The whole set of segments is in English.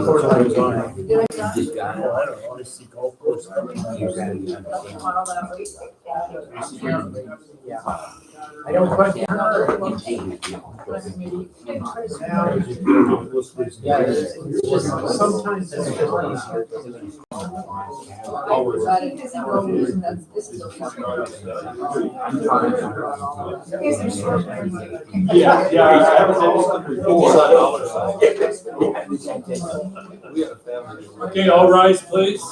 course I was on. Did I not? Just got it. Oh, I don't know, I see golf course. You gotta be understanding. Tomorrow that week. Yeah. I don't question her. Yeah, it's just sometimes it's just easier. Okay, all rise, please.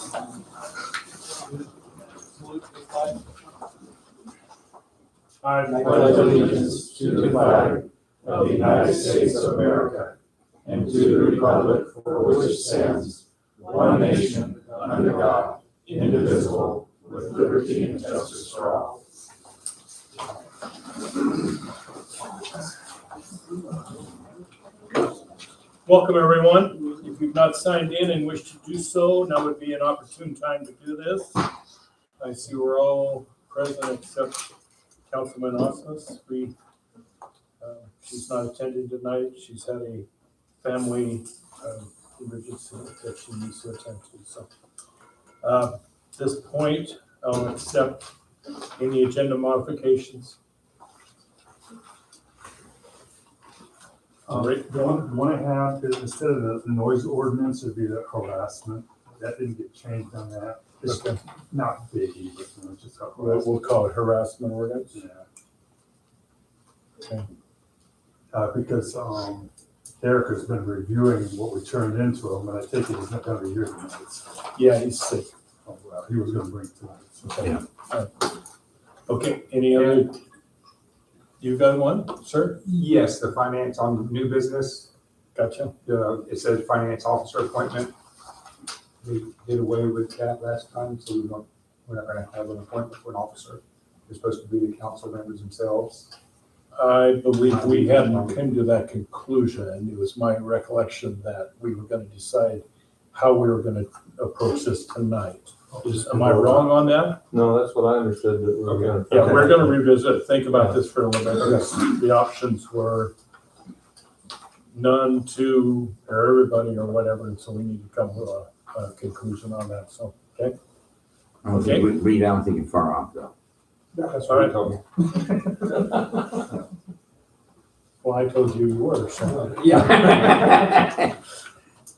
I pledge allegiance to the flag of the United States of America and to the republic for which it stands, one nation, under God, indivisible, with liberty and justice for all. Welcome, everyone. If you've not signed in and wish to do so, now would be an opportune time to do this. I see we're all present except Councilman Osmus. She's not attending tonight. She's had a family emergency that she needs to attend to. So at this point, I'll accept any agenda modifications. The one I have is instead of the noise ordinance, it'd be the harassment. That didn't get changed on that. It's Okay. not biggie, but just how We'll call it harassment ordinance. Yeah. Okay. Because Eric has been reviewing what we turned into him, and I take it he's not going to be here tonight. Yeah, he's sick. Oh, well, he was going to bring it tonight. So. Yeah. Okay, any other? You got one, sir? Yes, the finance on new business. Gotcha. It says finance officer appointment. We did away with that last time, so we're not going to have an appointment for an officer. It's supposed to be the council members themselves. I believe we hadn't come to that conclusion, and it was my recollection that we were going to decide how we were going to approach this tonight. Am I wrong on that? No, that's what I understood, that we were gonna. Yeah, we're going to revisit, think about this for a little bit. The options were none, two, or everybody, or whatever, and so we need to come to a conclusion on that, so, okay? I don't think Reed, I don't think it's far off though. That's All what right. he told me. Well, I told you you were, so. Yeah.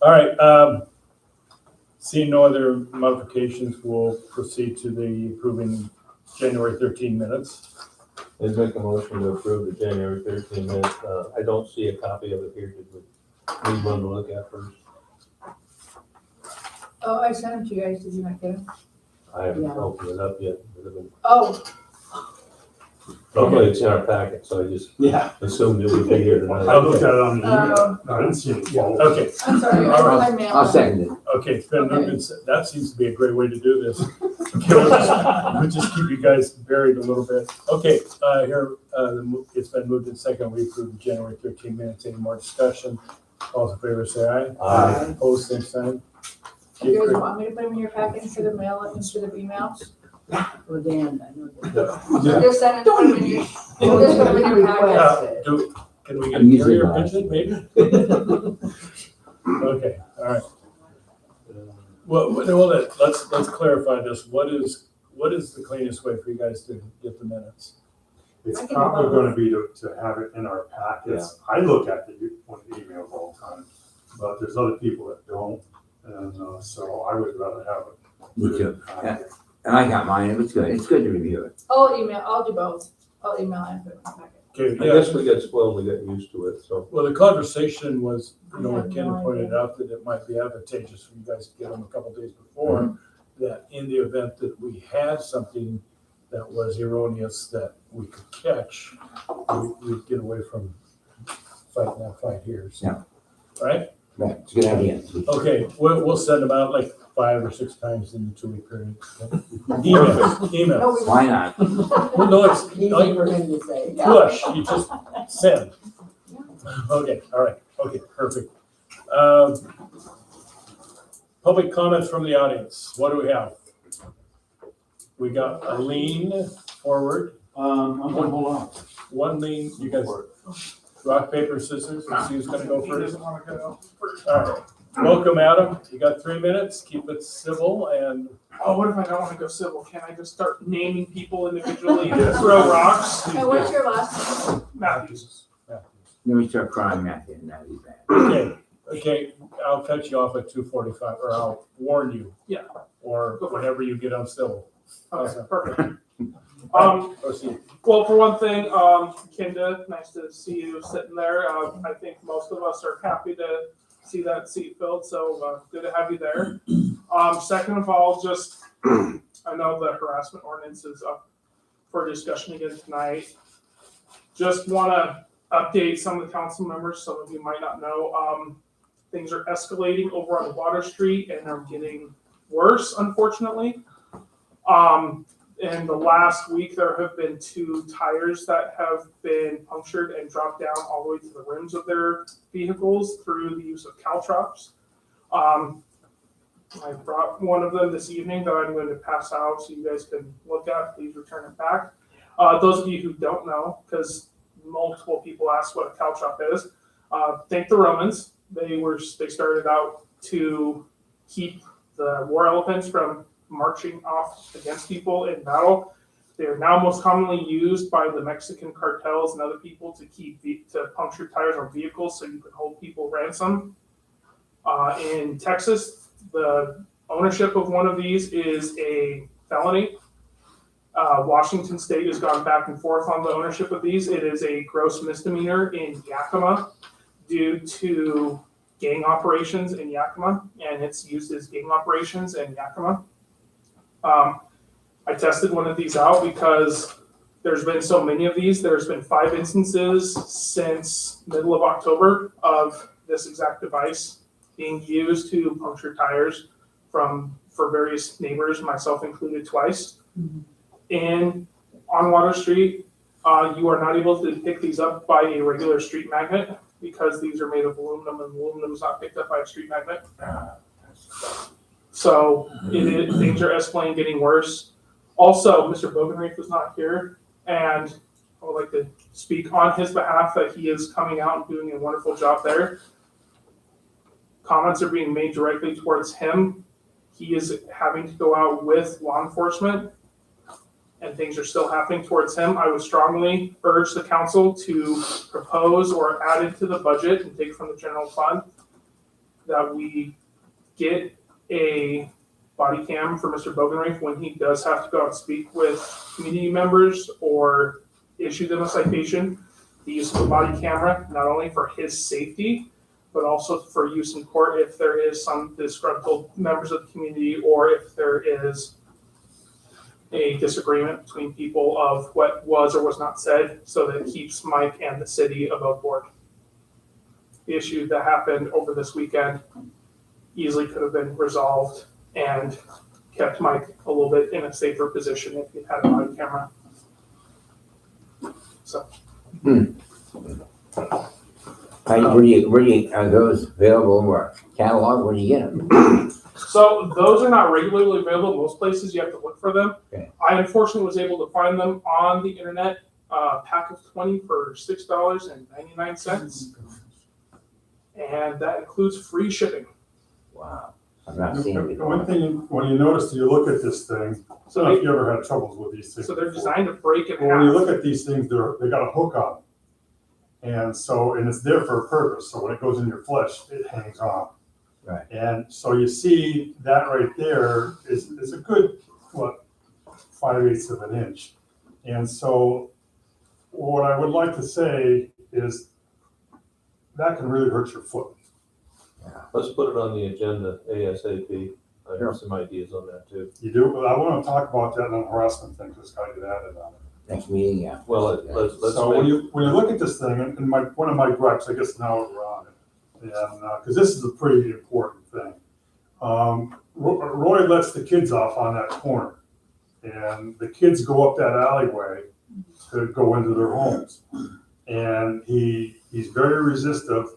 All right, seeing no other modifications, we'll proceed to the approving January 13 minutes. I'd make a motion to approve the January 13 minutes. I don't see a copy of it here. Did we need one to look at first? Oh, I sent them to you guys, did you not get them? I haven't Yeah. opened it up yet. Oh, Hopefully it's in our packet, so I just assumed it would be here tonight. I looked at it on the email. No, I didn't see it. Okay, I'm sorry, I All wrote right. my mail. I'll second it. okay, it's been moved and that seems to be a great way to do this. Okay, we'll just keep you guys buried a little bit. Okay, here, it's been moved and second, we approve the January 13 minutes. Any more discussion? All those in favor say aye. Aye. Opposed, same sign. You guys want me to put them in your packet instead of mail it instead of emails? Well, Dan, I know that. Yeah. Just send it to me. We'll just put them in your packet. Can we get I'm a usually carrier biased. pigeon, maybe? Okay, all right. Well, let's clarify this. What is the cleanest way for you guys to get the minutes? It's probably going to be to have it in our packets. I look at the emails all the time, but there's other people that don't, and so I would rather have it. Me too. Yeah. And I got mine. It was good. It's good to review it. I'll do both. I'll email and put it in my packet. Okay, I yeah. guess we got spoiled, we got used to it, so. Well, the conversation was, when I Ken have no pointed idea. out that it might be advantageous for you guys to get them a couple days before, that in the event that we had something that was erroneous that we could catch, we'd get away from fighting that fight here. So. Yeah. All right? Right, it's a good idea. Okay, we'll send them out like 5 or 6 times in the 2-week period. Okay? Emails. Why not? Well, no, it's Easy like for him to say. push, you just send. Okay, all right, okay, perfect. Public comments from the audience. What do we have? We got a lean forward. I'm gonna hold on. One lean, you guys, rock, paper, scissors, let's see who's gonna go first. All right, Welcome, Adam. You got 3 minutes. Keep it civil and Oh, what if I don't want to go civil? Can I just start naming people individually and Yes. throw rocks? And what's your last name? Matthews. Then we start crying at the end, that'd be bad. Okay, I'll cut you off at 2:45, or I'll warn you. Yeah. Or Go for it. whenever you get on civil. Okay, perfect. Proceed. Well, for one thing, Kinda, nice to see you sitting there. I think most of us are happy to see that seat filled, so good to have you there. Second of all, just, I know the harassment ordinance is up for discussion again tonight. Just want to update some of the council members, some of you might not know, things are escalating over on Water Street and are getting worse, unfortunately. In the last week, there have been 2 tires that have been punctured and dropped down all the way to the rims of their vehicles through the use of caltrops. I brought one of them this evening that I'm going to pass out so you guys can look at. Please return it back. Those of you who don't know, because multiple people ask what a caltrop is, thank the Romans. They started out to keep the war elephants from marching off against people in battle. They are now most commonly used by the Mexican cartels and other people to puncture tires on vehicles so you can hold people ransom. In Texas, the ownership of one of these is a felony. Washington State has gone back and forth on the ownership of these. It is a gross misdemeanor in Yakima due to gang operations in Yakima, and it's used as gang operations in Yakima. I tested one of these out because there's been so many of these. There's been 5 instances since middle of October of this exact device being used to puncture tires for various neighbors, myself included twice. And on Water Street, you are not able to pick these up by a regular street magnet because these are made of aluminum, and aluminum is not picked up by a street magnet. So things are escalating, getting worse. Also, Mr. Bogenreef was not here, and I would like to speak on his behalf that he is coming out and doing a wonderful job there. Comments are being made directly towards him. He is having to go out with law enforcement, and things are still happening towards him. I would strongly urge the council to propose or add into the budget and take from the general fund that we get a body cam for Mr. Bogenreef when he does have to go out and speak with community members or issue them a citation. The use of a body camera, not only for his safety, but also for use in court if there is some disgruntled members of the community or if there is a disagreement between people of what was or was not said, so that it keeps Mike and the city above board. The issue that happened over this weekend easily could have been resolved and kept Mike a little bit in a safer position if he had a body camera. So. Are those available or catalog? Where do you get them? So those are not regularly available. Most places you have to look for them. Okay. I unfortunately was able to find them on the internet, pack of 20 for $6.99. And that includes free shipping. Wow, I've not seen it The before. one thing, when you notice, you look at this thing, I don't know if you ever had troubles with these things. So they're before. designed to break in Well, when you half. look at these things, they got a hook on them. And so, and it's there for a purpose. So when it goes in your flesh, it hangs on. Right. And so you see that right there is a good, 5/8 of an inch. And so what I would like to say is that can really hurt your foot. Let's put it on the agenda ASAP. I Sure. have some ideas on that too. You do, I want to talk about that on harassment thing, because it's got to get added on it. Next meeting, yeah. Well, let's So when make, you look at this thing, and one of my gripes, I guess now we're on it, and, because this is a pretty important thing. Roy lets the kids off on that corner, and the kids go up that alleyway to go into their homes. And he's very resistive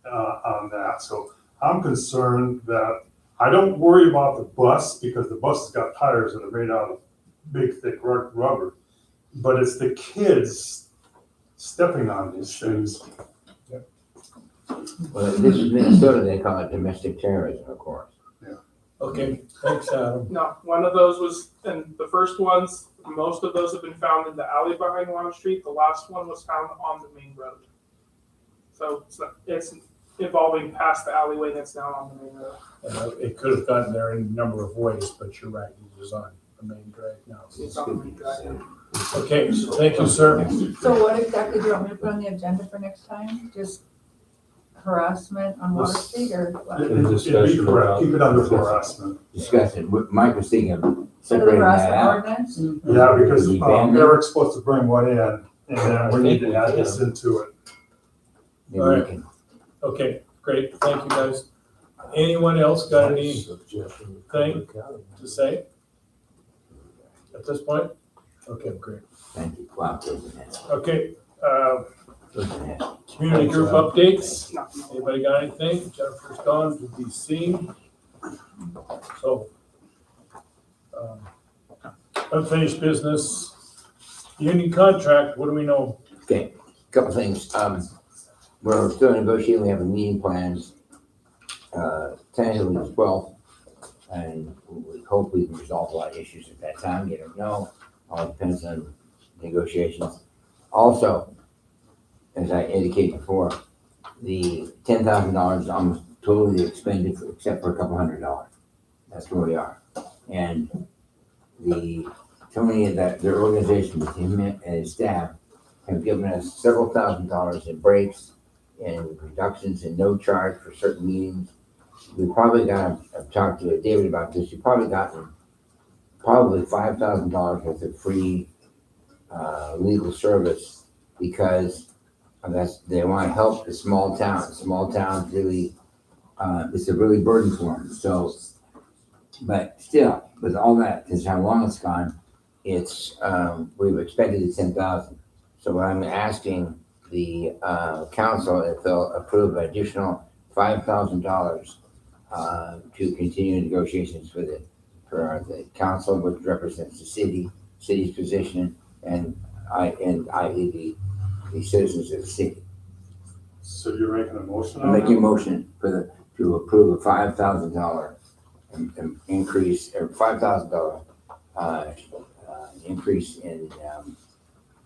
on that, so I'm concerned that I don't worry about the bus, because the bus has got tires that are made out of big, thick rubber. But it's the kids stepping on these things. Well, this is Minnesota, they call it domestic terrorism, of course. Okay, thanks, Adam. No, one of those was, and the first ones, most of those have been found in the alley behind Water Street. The last one was found on the main road. So it's evolving past the alleyway that's now on the main road. It could have gotten there in a number of ways, but you're right, it is on the main drag now. It's on the main drag. Okay, so thank you, sir. So what exactly do you want me to put on the agenda for next time? Just harassment on Water Street or what? It'd be correct, keep it under harassment. Discuss it. Mike was thinking of For the separating that harassment out. ordinance? Yeah, because We ban them? Eric's supposed to bring one in, and then we need to add this into it. Maybe we can, Okay, great, thank you, guys. Anyone else got anything to say at this point? Okay, great. thank you. Wow, those are nice. Okay, Those are nice. community group updates. Not- Anybody got anything? Jennifer's gone to be seen. So, unfinished business, union contract, what do we know? Okay, couple things. We're still negotiating, we have a meeting plans, tentatively the 12th. And we hope we can resolve a lot of issues at that time, you don't know, all depends on negotiations. Also, as I indicated before, the $10,000 is almost totally expended except for a couple $100. That's where we are. And Tony and their organization with him and his staff have given us several $1,000s in breaks and reductions in no charge for certain meetings. We probably I've talked to David about this, you've probably gotten $5,000 worth of free legal service because they want to help the small towns. Small towns really, it's a really burden for them. So, but still, with all that, because how long it's gone, we've expected it's 10,000. So what I'm asking the council if they'll approve an additional $5,000 to continue negotiations for the council, which represents the city's position, and i.e. the citizens of the city. So you're making a motion I'm on making a that? motion to approve a $5,000 increase, or $5,000 increase in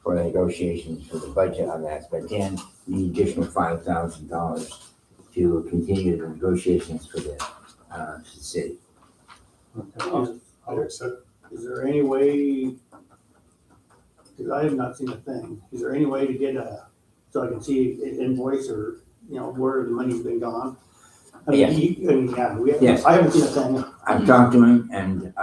for the negotiations for the budget on that, but then the additional $5,000 to continue the negotiations for the city. Okay, I'll accept. Is there any way, because I have not seen a thing, is there any way to get so I can see an invoice or, where the money's been gone? I mean, Yes. Yes. I haven't seen a thing. I've talked to him and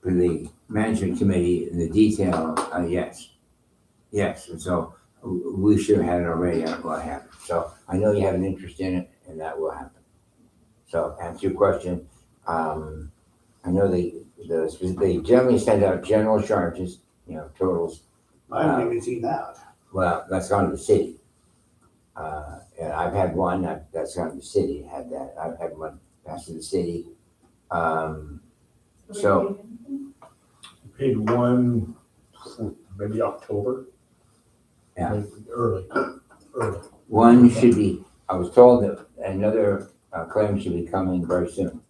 for the management committee, the detail, yes, and so we should have had it already, and it will happen. So I know you have an interest in it, and that will happen. So to answer your question, I know they generally send out general charges, totals. I haven't even seen that. Well, that's gone to the city. And I've had one that's gone to the city, had that. I've had one pass to the city. So Paid one, maybe October. Yeah. Maybe early. one should be, I was told that another claim should be coming very soon,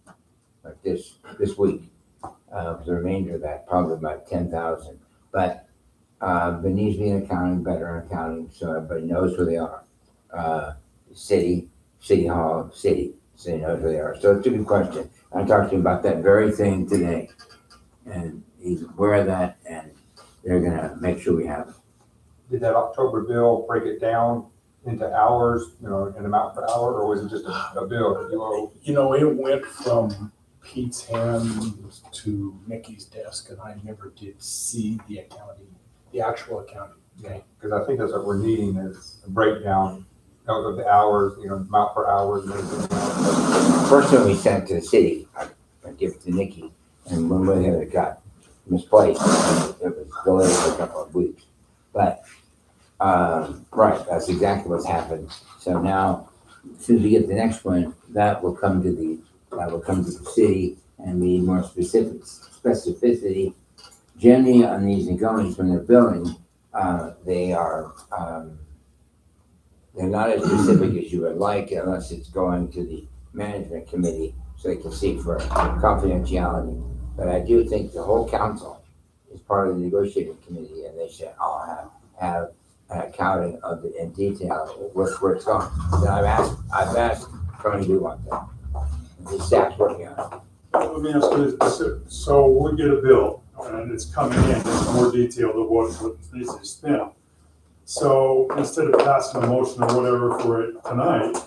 like this week. For the remainder of that, probably about 10,000. But there needs to be an accounting, better accounting, so everybody knows where they are. City hall, city knows where they are. So it's a good question. I talked to him about that very thing today, and he's aware of that, and they're gonna make sure we have it. Did that October bill break it down into hours, an amount per hour, or was it just a bill that you owe? It went from Pete's hand to Nikki's desk, and I never did see the actual accounting. Okay. Because I think that's what we're needing is a breakdown of the hours, amount per hour and everything else. First one we sent to the city, I give it to Nikki, and when we had it got misplaced, it was delayed for a couple of weeks. But, right, that's exactly what's happened. So now, as soon as we get the next one, that will come to the city and be more specificity. Generally on these negotiations, when they're billing, they are, they're not as specific as you would like unless it's going to the management committee so they can see for confidentiality. But I do think the whole council is part of the negotiating committee, and they should all have an accounting of it in detail where it's going. So I've asked Tony to do one thing. The staff's working on it. Let me ask you this, so we get a bill and it's coming in, it's more detailed of what needs to be spent. So instead of passing a motion or whatever for it tonight,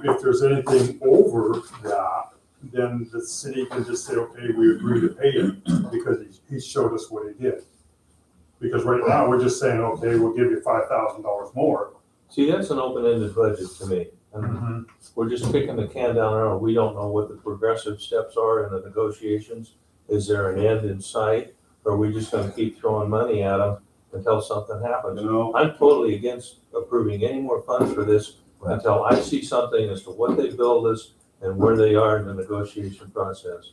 if there's anything over that, then the city can just say, okay, we agree to pay it because he showed us what he did. Because right now, we're just saying, okay, we'll give you $5,000 more. See, that's an open-ended budget to me. And we're just kicking the can down the road. We don't know what the progressive steps are in the negotiations. Is there an end in sight? Or are we just gonna keep throwing money at them until something happens? You know, I'm totally against approving any more funds for this until I see something as to what they billed us and where they are in the negotiation process.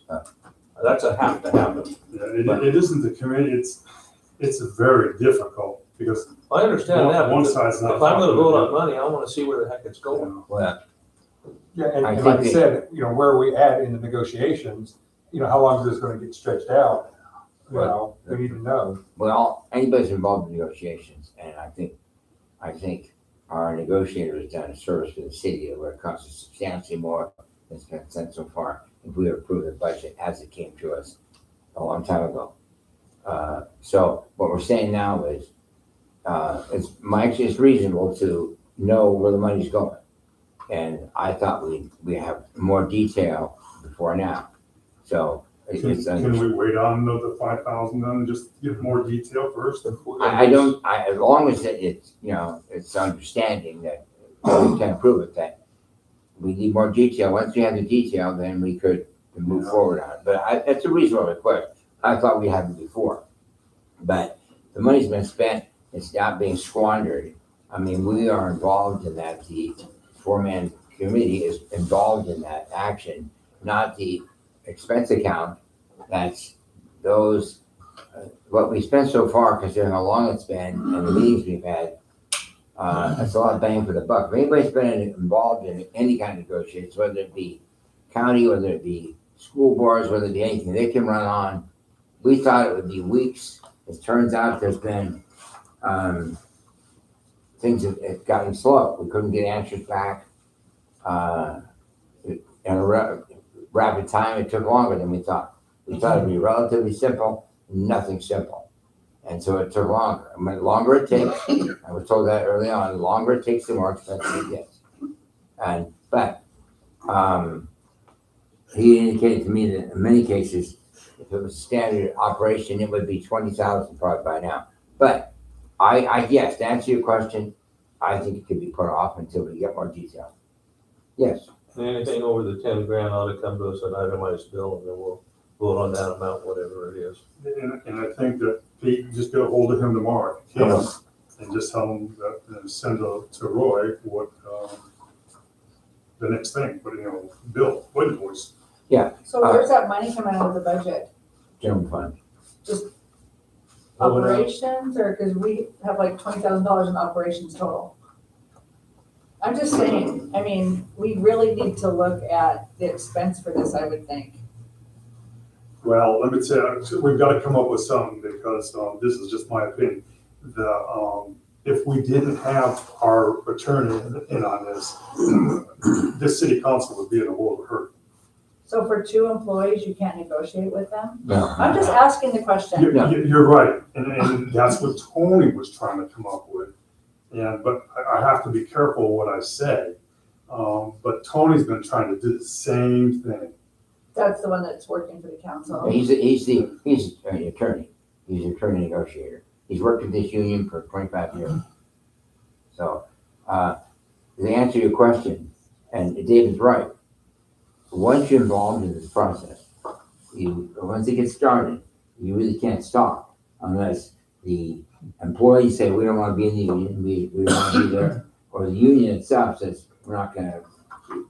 That's a have to happen. yeah, it isn't the committee, it's very difficult because I understand that. one but side's not. If I'm gonna vote on money, I wanna see where the heck it's going. Well, Yeah, and I and like I think said, where are we at in the negotiations? How long is this gonna get stretched out? We need to know. well, anybody's involved in negotiations, and I think our negotiator has done a service for the city where it costs us substantially more than it's been spent so far if we approve the budget as it came to us a long time ago. So what we're saying now is, it's reasonable to know where the money's going. And I thought we have more detail before now. So it's, Can we wait on the 5,000 then and just get more detail first? as long as it's, it's understanding that we can prove it, that we need more detail. Once we have the detail, then we could move forward on it. But it's a reasonable request. I thought we had it before. But the money's been spent, it's not being squandered. I mean, we are involved in that. The four-man committee is involved in that action, not the expense account. That's those, what we spent so far, considering how long it's been and the meetings we've had, that's a lot of bang for the buck. If anybody's been involved in any kind of negotiations, whether it be county, whether it be school boards, whether it be anything, they can run on. We thought it would be weeks. It turns out there's been things have gotten slow. We couldn't get answers back in a rapid time. It took longer than we thought. We thought it'd be relatively simple, nothing simple. And so it took longer. I mean, the longer it takes, I was told that early on, the longer it takes, the more expensive it gets. But he indicated to me that in many cases, if it was standard operation, it would be 20,000 probably by now. But yes, to answer your question, I think it could be put off until we get more detail. Yes. Anything over the 10 grand ought to come to us an itemized bill, and then we'll vote on that amount, whatever it is. And I think that Pete, just get a hold of him tomorrow, if you can, and just tell him that, and send to Roy what the next thing, but bill, invoice. So where's that money coming out of the budget? General fund. Operations, or, cause we have like $20,000 in operations total. I'm just saying, I mean, we really need to look at the expense for this, I would think. Well, let me tell you, we've got to come up with something because this is just my opinion. If we didn't have our attorney in on this, this city council would be in a world of hurt. So for 2 employees, you can't negotiate with them? No. I'm just asking the question. You're right, and that's what Tony was trying to come up with. But I have to be careful what I say. But Tony's been trying to do the same thing. That's the one that's working for the council. He's an attorney. He's an attorney negotiator. He's worked with this union for 25 years. So, to answer your question, and David's right, once you're involved in this process, once it gets started, you really can't stop unless the employees say, we don't want to be in the union, we don't want to be there, or the union itself says,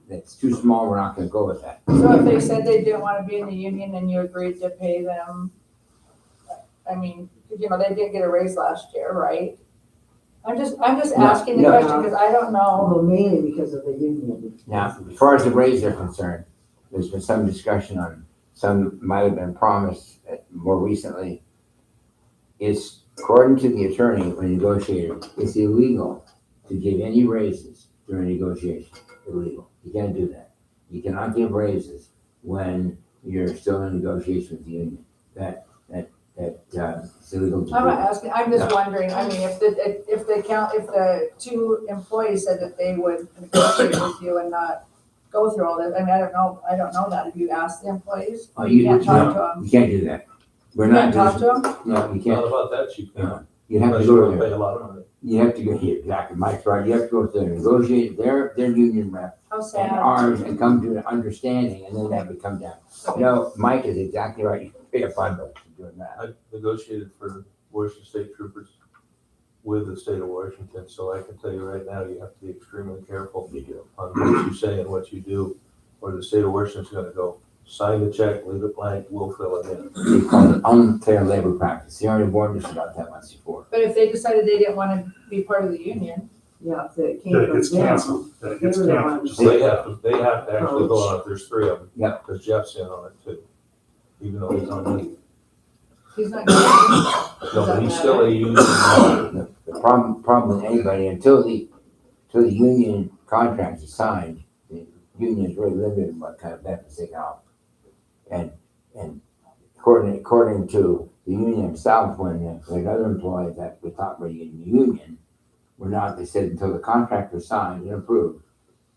that's too small, we're not going to go with that. So if they said they didn't want to be in the union and you agreed to pay them I mean, you know, they did get a raise last year, right? I'm just No, asking the no. question because I don't know. Well, mainly because of the union. Now, as far as the raise are concerned, there's been some discussion on, some might have been promised more recently. It's, according to the attorney when negotiating, it's illegal to give any raises during negotiation. Illegal. You can't do that. You cannot give raises when you're still in negotiation with the union. It's illegal to I'm do not that. asking, I'm just wondering, I mean, if the two employees said that they would negotiate with you and not go through all this, I mean, I don't know that. Have you asked the employees? Oh, You can't talk to them. You can't do that. We're You can't not talk doing, to them? no, you Not can't. about that, you No. can't. You have to Unless go you're there. gonna pay a lot of money. You have to go here, exactly, Mike's right, you have to go to negotiate their union rep How and sad. ours and come to an understanding, and then that would come down. No, Mike is exactly right, you pay a $5 for doing that. I negotiated for Washington State Troopers with the state of Washington, so I can tell you right now, you have to be extremely careful You do. on what you say and what you do, or the state of Washington's gonna go, sign the check, leave it blank, we'll fill it in. They call it unfair labor practice, they already warned us about that once before. But if they decided they didn't want to be part of the union, Yeah, if it came That from gets them. canceled, that gets They were the canceled. ones- Just So like they have to actually go on it, there's 3 of them. Yeah. Because Jeff's in on it too, even though he's on leave. he's not getting No, but he's still a union member. The problem with anybody, until the union contract is signed, the union is really limited in what kind of benefits they can offer. And according to the union themselves, when the other employees that we thought were in the union were not, they said until the contract was signed and approved,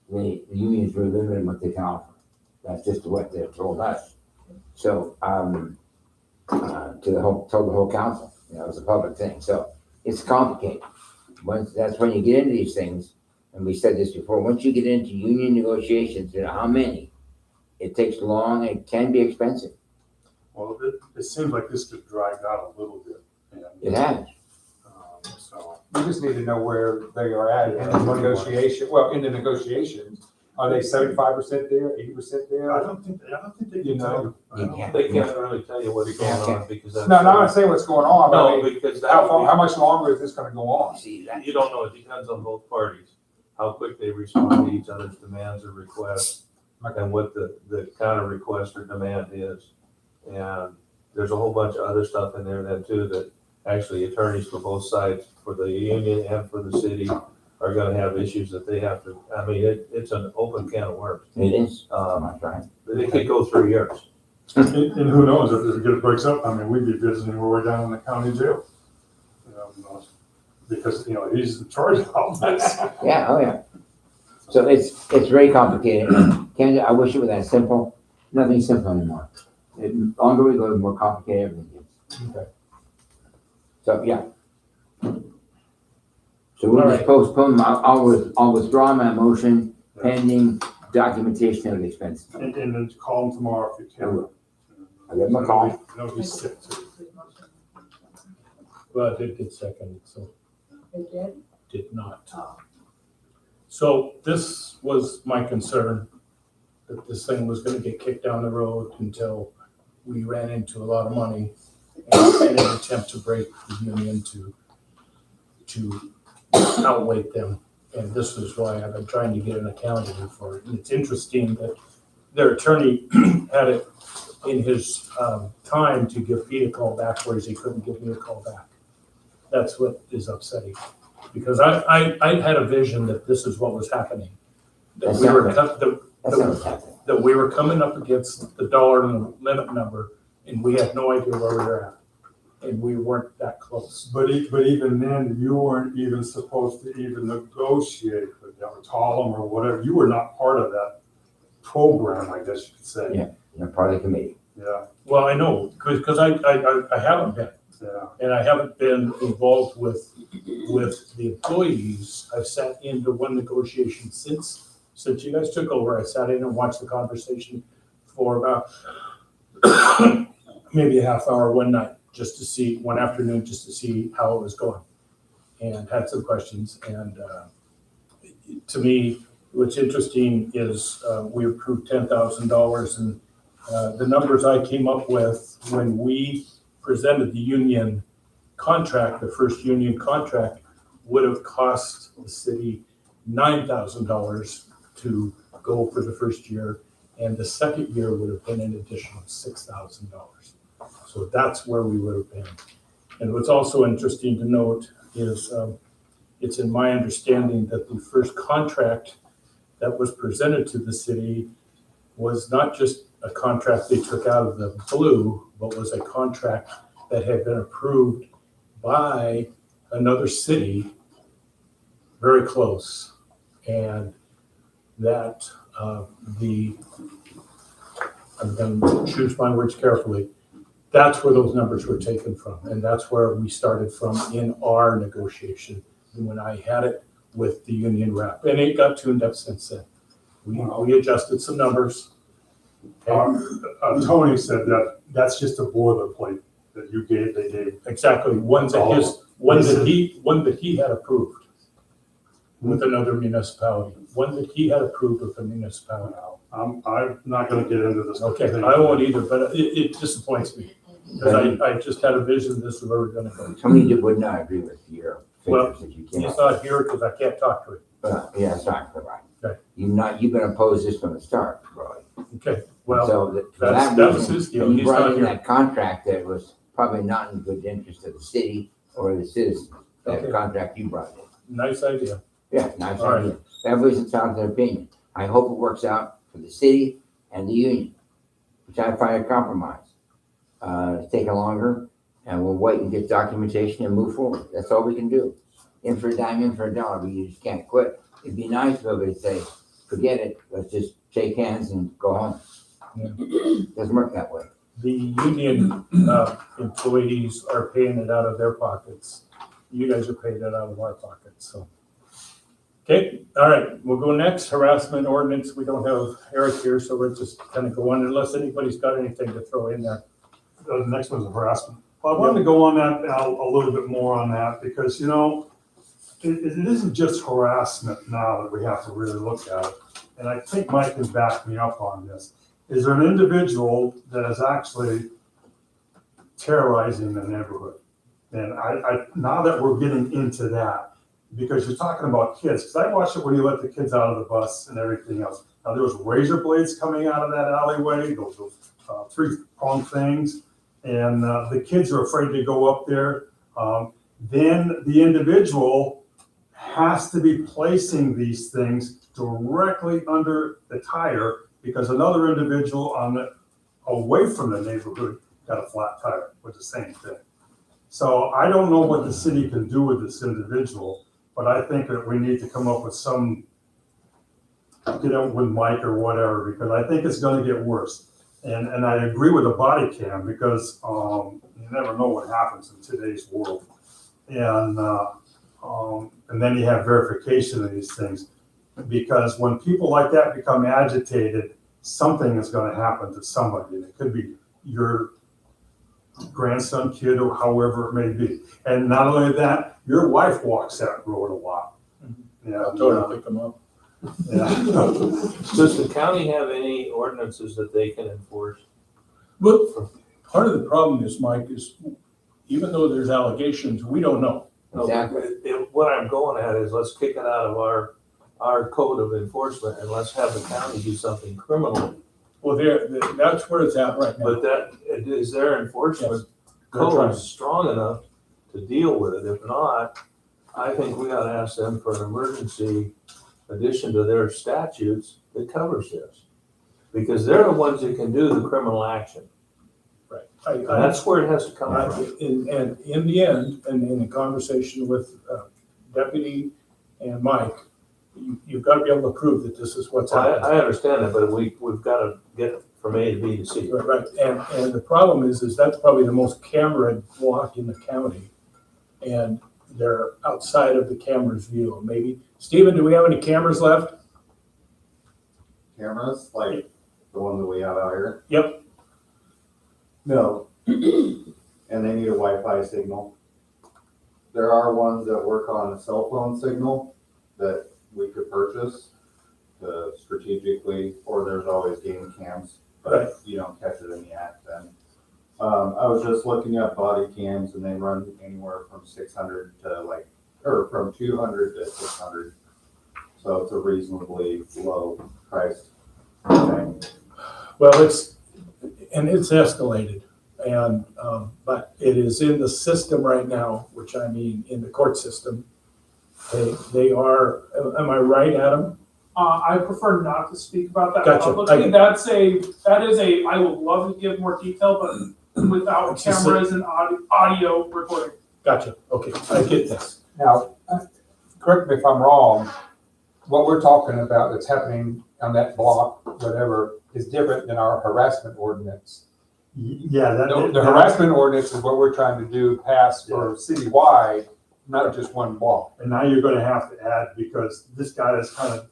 the union is really limited in what they can offer. That's just what they told us. So, told the whole council, you know, it was a public thing, so it's complicated. That's when you get into these things, and we said this before, once you get into union negotiations, you know how many, it takes long, and it can be expensive. Well, it seems like this could drag out a little bit. It has. So, We just need to know where they are at in the negotiation, well, in the negotiations. Are they 75% there, 80% there? I don't think they You can tell know, you. I don't- Yeah. They can't really tell you what's going on because that's. No, I'm not saying what's going on, but I No, mean, because how much longer is this gonna go on? See, that, you don't know, it depends on both parties, how quick they respond to each other's demands or requests, and what the counter request or demand is. And there's a whole bunch of other stuff in there then too, that actually attorneys for both sides, for the union and for the city, are gonna have issues that they have to, I mean, it's an open can of worms. it is. Um, That's right. It could go through years. And who knows, if it breaks up, I mean, we'd be visiting where we're down in the county jail. Because, he's in charge of all this. Yeah, oh yeah. So it's very complicated. Candy, I wish it were that simple. Nothing's simple anymore. The longer we go, the more complicated everything gets. Okay. So, yeah. So we'll All just right. postpone, I'll withdraw my motion pending documentation of expenses. And then call him tomorrow if you I can. will. I'll give him a call. No, he's sick too. well, it did get seconded, so They did? did not. Oh. So this was my concern, that this thing was gonna get kicked down the road until we ran into a lot of money in an attempt to break the union to outweigh them. And this is why I've been trying to get an accounting for it. And it's interesting that their attorney had it in his time to give Pete a call back, whereas he couldn't give me a call back. That's what is upsetting, because I had a vision that this is what was happening. That That's we were, not That's not what's happening. that we were coming up against the dollar limit number, and we had no idea where we were at. And we weren't that close. But even then, you weren't even supposed to even negotiate with them, or call them or whatever. You were not part of that program, I guess you could say. Yeah. You're part of the committee. Yeah, Well, I know, because I haven't been, yeah. and I haven't been involved with the employees. I've sat into one negotiation since you guys took over. I sat in and watched the conversation for about maybe a half hour one night, one afternoon, just to see how it was going, and had some questions. And to me, what's interesting is we approved $10,000, and the numbers I came up with when we presented the union contract, the first union contract, would have cost the city $9,000 to go for the first year, and the second year would have been an additional $6,000. So that's where we would have been. And what's also interesting to note is it's in my understanding that the first contract that was presented to the city was not just a contract they took out of the blue, but was a contract that had been approved by another city very close. And that I'm going to choose my words carefully, that's where those numbers were taken from. And that's where we started from in our negotiation when I had it with the union rep. And it got tuned up since then. We adjusted some numbers. Tony said that that's just a boilerplate that they gave. Exactly, one that he had approved with another municipality, one that he had approved with a municipality. I'm not gonna get into this. Okay, I won't either, but it disappoints me, because I just had a vision this is where we're gonna go. Tony would not agree with your Well, figures that you came He's up not here because I can't talk to him. Yeah, that's not correct. Okay. You've been opposed this from the start, Roy. Okay, well, So for that that was reason, his deal. you He's brought not in here. that contract that was probably not in the good interest of the city or the citizens. That Okay. contract you brought in. Nice idea. Yeah, nice All right. idea. Everybody's entitled to their opinion. I hope it works out for the city and the union. We're trying to find a compromise. It's taking longer, and we'll wait and get documentation and move forward. That's all we can do. In for a dime, in for a dollar, but you just can't quit. It'd be nice if everybody say, forget it, let's just shake hands and go home. Yeah. Doesn't work that way. The union employees are paying it out of their pockets. You guys are paying it out of our pockets, so. Okay, all right, we'll go next, harassment ordinance. We don't have Eric here, so we're just kind of go on unless anybody's got anything to throw in there. The next one's harassment. Well, I wanted to go on that a little bit more on that because, you know, it isn't just harassment now that we have to really look at it. And I think Mike can back me up on this. Is there an individual that is actually terrorizing the neighborhood? And I now that we're getting into that, because you're talking about kids, because I watched it when you let the kids out of the bus and everything else. Now there was razor blades coming out of that alleyway, those three-pronged things, and the kids are afraid to go up there. Then the individual has to be placing these things directly under the tire because another individual away from the neighborhood got a flat tire with the same thing. So I don't know what the city can do with this individual, but I think that we need to come up with some, get out with Mike or whatever, because I think it's gonna get worse. And I agree with the body cam because you never know what happens in today's world. And then you have verification of these things. Because when people like that become agitated, something is gonna happen to somebody. And it could be your grandson, kid, or however it may be. And not only that, your wife walks that road a lot. Yeah, I'll totally pick them up. yeah. Does the county have any ordinances that they can enforce? But part of the problem is, Mike, is even though there's allegations, we don't know. Exactly. What I'm going at is let's kick it out of our code of enforcement and let's have the county do something criminal. Well, that's where it's at right now. But that, is their enforcement code strong enough to deal with it? If not, I think we gotta ask them for an emergency addition to their statutes that covers this. Because they're the ones that can do the criminal action. Right. And that's where it has to come from. And in the end, and in a conversation with Deputy and Mike, you've got to be able to prove that this is what's happening. I understand that, but we've got to get it from A to B to C. Right, and the problem is that's probably the most camera block in the county. And they're outside of the camera's view. Maybe, Stephen, do we have any cameras left? Cameras, like the one that we have out here? Yep. No. And they need a Wi-Fi signal. There are ones that work on a cell phone signal that we could purchase to strategically, or there's always game cams, Right. but you don't catch it in the act then. I was just looking at body cams and they run anywhere from 600 to or from 200 to 600. So it's a reasonably low price. thing. Well, it's escalated, and, but it is in the system right now, which I mean, in the court system. They are, am I right, Adam? I prefer not to speak about that Gotcha. publicly. That is I would love to give more detail, but without It's just cameras and audio recording. Gotcha, okay, I get this. Now, correct me if I'm wrong, what we're talking about that's happening on that block, whatever, is different than our harassment ordinance. Yeah, The harassment ordinance is what we're trying to do pass for citywide, not just one block. And now you're gonna have to add, because this guy is kind of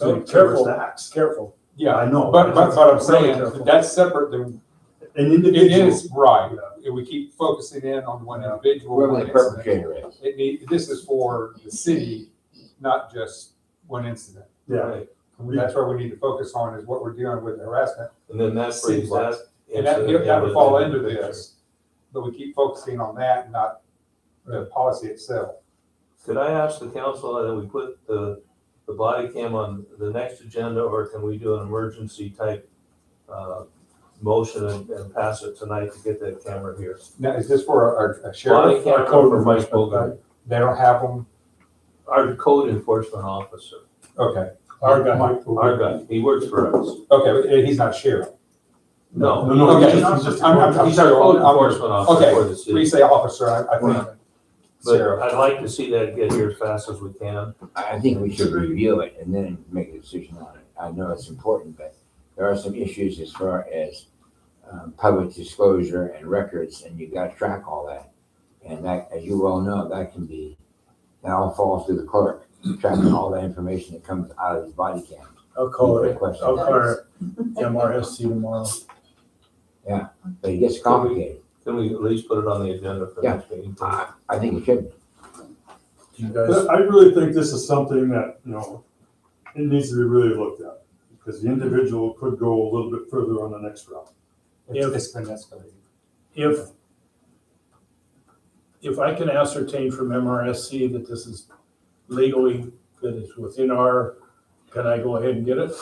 Oh, doing careful. stacks. Careful. Yeah, I know. but I'm Really saying, careful. that's separate than, An it individual. is, right. We keep focusing in on one individual. Whoever one the incident. perpetrator is. This is for the city, not just one incident. Yeah, And that's where we need to focus on, is what we're doing with harassment. And then that brings that. And that would fall into this, but we keep focusing on that, not the policy itself. Could I ask the council that we put the body cam on the next agenda, or can we do an emergency type motion and pass it tonight to get that camera here? Now, is this for a Body sheriff? camera for Mike Bogart, They don't have them? our code enforcement officer, Okay, Our guy. our guy, he works for us. okay, but he's not sheriff. No. No, Okay, he's just- I'm He's our sure. code enforcement officer Okay, for the when city. you say officer, I think But sheriff. I'd like to see that get here as fast as we can. I think we should review it and then make a decision on it. I know it's important, but there are some issues as far as public disclosure and records, and you gotta track all that. And that, as you well know, that all falls to the clerk, tracking all the information that comes out of his body cams. I'll call Great it, question. I'll call it MRSC tomorrow. But it gets complicated. Can we at least put it on the agenda for Yeah. next meeting? I think it should. Do you guys, But I really think this is something that, it needs to be really looked at, because the individual could go a little bit further on the next round. It's been escalated. if I can ascertain from MRSC that this is legally, that it's within can I go ahead and get it?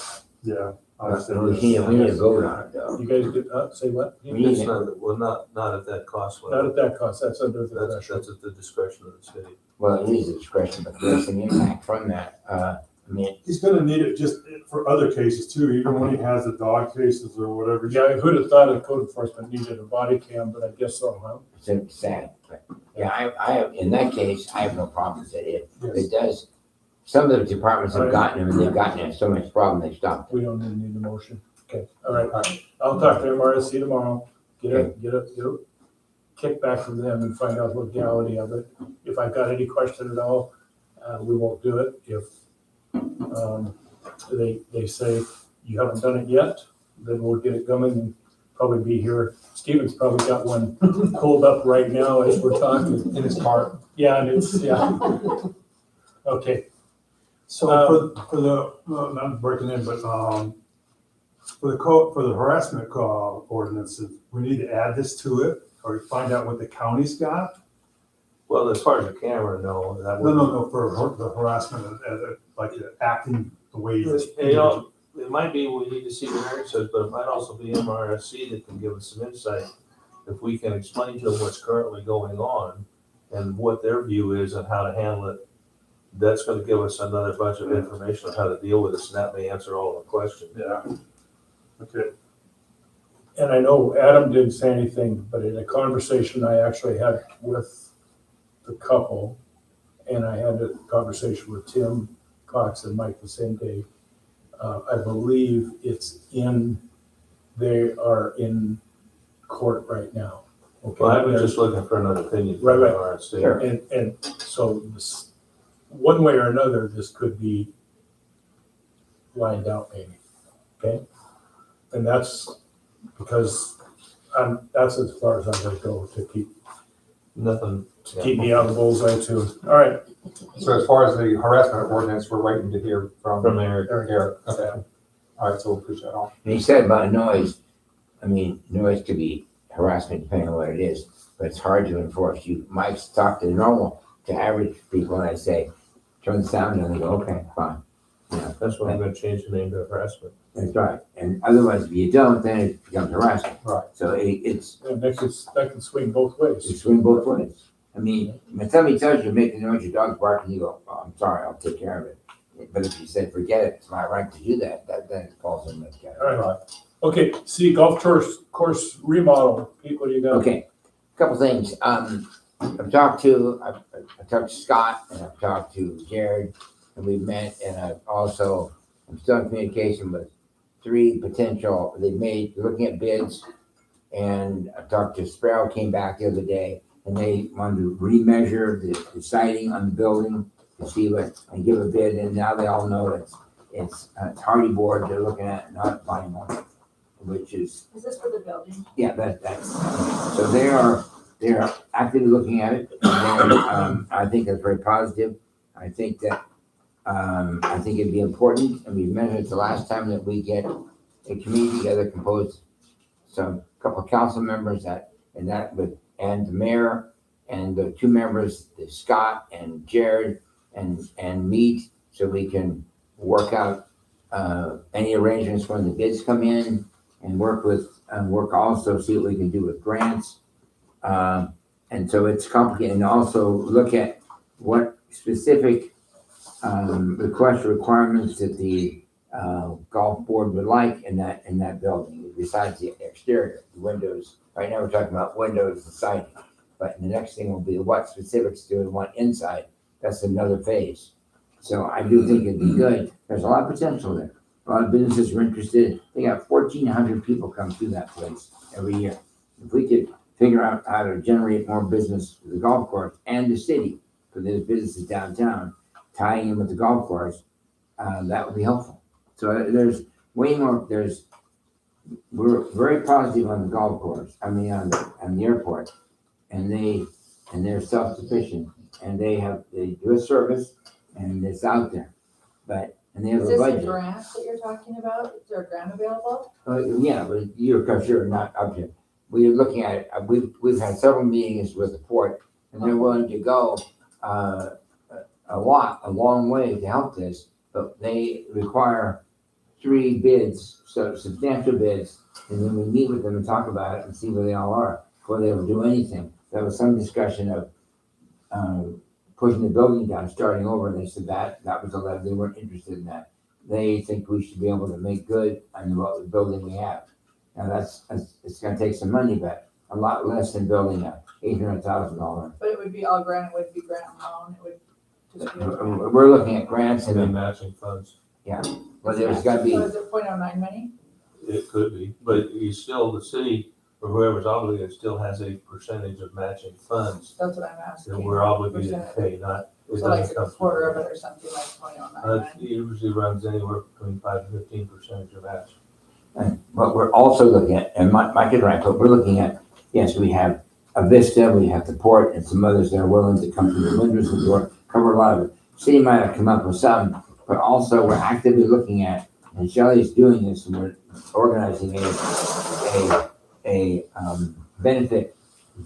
Yeah. I We understand need this. to vote on it, though. You guys get, say what? We need It's to- not, well, not at that cost Not level. at that cost, that's under the That's threshold. at the discretion of the city. Well, it is a discretion, but there's an impact from that. I mean, He's gonna need it just for other cases too, even when he has the dog cases or whatever. Yeah, who'd have thought a code enforcement needed a body cam, but I guess so, huh? it's sad, but yeah, I have, in that case, I have no problem with it. It does, some of the departments have gotten them, and they've gotten in so much problem, they stopped. We don't even need a motion. Okay, all right. I'll talk to MRSC tomorrow, get a kickback from them and find out the legality of it. If I've got any question at all, we won't do it. If they say you haven't done it yet, then we'll get it going and probably be here. Steven's probably got one pulled up right now as we're talking. In his car. Yeah, and okay. So for the, not breaking in, but, for the harassment ordinances, we need to add this to it, or find out what the county's got? Well, as far as the camera, no, that would. No, for the harassment, like acting the way. It might be, we need to see what Eric says, but it might also be MRSC that can give us some insight. If we can explain to them what's currently going on and what their view is on how to handle it, that's gonna give us another bunch of information on how to deal with this, and that may answer all the questions. Yeah. Okay. And I know Adam didn't say anything, but in a conversation I actually had with the couple, and I had a conversation with Tim Cox and Mike the same day. I believe they are in court right now. Okay. Well, I was just looking for another opinion from Right. MRSC. Sure. And so this, one way or another, this could be lined out maybe, okay? And that's because that's as far as I'm gonna go to Nothing. keep me out of the bullseye too. All right, So as far as the harassment ordinance, we're waiting to hear From Eric. Eric. Okay. All right, so we'll push that on. And he said about noise, I mean, noise could be harassment depending on what it is, but it's hard to enforce. You might talk to average people and I say, turn the sound on, and they go, okay, fine. You know, That's why I'm gonna change the name to harassment. that's right. And otherwise, if you don't, then it becomes harassment. Right. So it's That can swing both ways. you swing both ways. I mean, when somebody tells you you're making noise, your dog's barking, you go, oh, I'm sorry, I'll take care of it. But if you said, forget it, it's my right to do that, then it falls in that category. All right. Okay, see, golf course remodel. Pete, what do you got? Okay, couple things. I've talked to Scott and I've talked to Jared and we've met and I'm still in communication with 3 potential, looking at bids. And I talked to Sparrow, came back the other day and they wanted to remeasure the siding on the building to see and give a bid. And now they all know it's hardy board they're looking at, not vinyl, which is. Is this for the building? Yeah, that's, so they are actively looking at it. And, I think that's very positive. I think it'd be important, and we mentioned it the last time, that we get a committee together composed, couple of council members and the mayor and the 2 members, Scott and Jared, and meet so we can work out any arrangements when the bids come in and work also, see what we can do with grants. And so it's complicated, and also look at what specific requirements that the golf board would like in that building, besides the exterior, the windows. Right now, we're talking about windows and siding, but the next thing will be what specifics do we want inside. That's another phase. So I do think it'd be good. There's a lot of potential there. A lot of businesses are interested. They got 1,400 people come through that place every year. If we could figure out how to generate more business for the golf course and the city for those businesses downtown, tying in with the golf course, that would be helpful. So there's way more. We're very positive on the golf course. I mean, on the airport, and they're self-sufficient, and they do a service, and it's out there, and they have Is a this budget. a grant that you're talking about? Is there a grant available? Yeah, but you're sure not up to. We're looking at it. We've had several meetings with the port, and they're willing to go a long way to help this, but they require 3 bids, so substantial bids, and then we meet with them and talk about it and see where they all are before they will do anything. There was some discussion of pushing the building down, starting over, and they said that was a letter. They weren't interested in that. They think we should be able to make good on the building we have. Now it's going to take some money, but a lot less than building a $800,000. But it would be all grant, it would be grant loan, it would just be. We're looking at grants And then and matching funds. but there's got to be. So is it 0.09 money? It could be, but the city or whoever's obligated still has a percentage of matching funds That's what I'm asking. that we're obligated to pay, not. It So like doesn't come a quarter of from- it or something like 0.09. It usually runs anywhere between 5 to 15% of match. But we're also looking at, and Mike is right, but we're looking at, yes, we have a Vista, we have the port, and some others that are willing to come through the windows and door, cover a lot of it. City might have come up with some, but also we're actively looking at, and Shelley's doing this, and we're organizing a benefit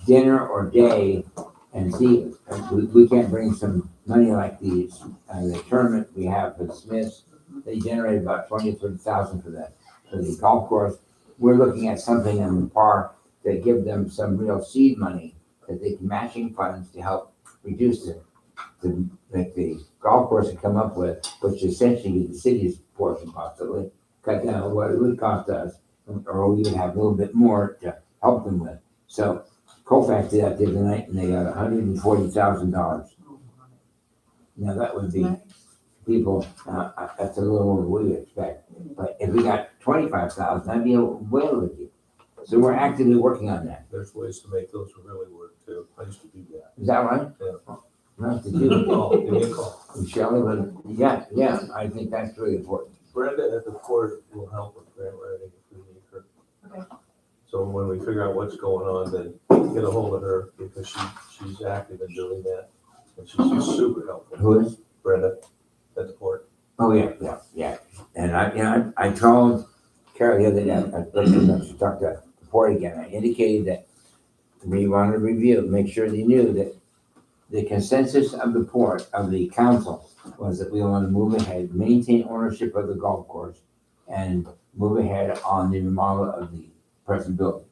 dinner or day, and see, we can't bring some money like the tournament we have for the Smiths. They generate about 20,000 to 30,000 for that. For the golf course, we're looking at something in the park that give them some real seed money that they can matching funds to help reduce the golf course to come up with, which essentially is the city's portion possibly, cut down what it would cost us, or we would have a little bit more to help them with. So Colfax did that the other night and they got $140,000. Now that would be people, that's a little more than we would expect. But if we got 25,000, that'd be a whale of a deal. So we're actively working on that. There's ways to make those really work too. I used to do that. Is that right? Yeah. Not to Give me a do. call, give me a call. Shelley, but yeah, I think that's really important. Brenda at the port will help with grant writing if we need her. Okay. So when we figure out what's going on, then get a hold of her because she's active in doing that. And she's super helpful. Who is? Brenda at the port. Oh, yeah. And I told Carol the other day, I talked to the report again. I indicated that we wanted to review, make sure they knew that the consensus of the port, of the council, was that we want to move ahead, maintain ownership of the golf course, and move ahead on the remodel of the present building.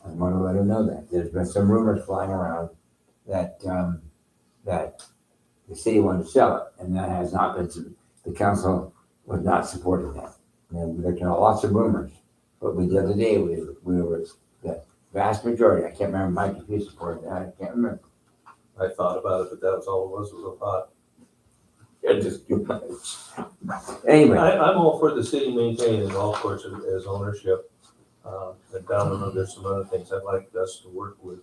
I want to let them know that. There's been some rumors flying around that, that the city wanted to sell it, and that has not been, the council was not supporting that. And there are lots of rumors, but the other day, we were, the vast majority, I can't remember, Mike, if you supported that, I can't remember. I thought about it, but that was all it was a thought. It just too much. Anyway, I'm all for the city maintaining the golf course as ownership. And down the road, there's some other things I'd like us to work with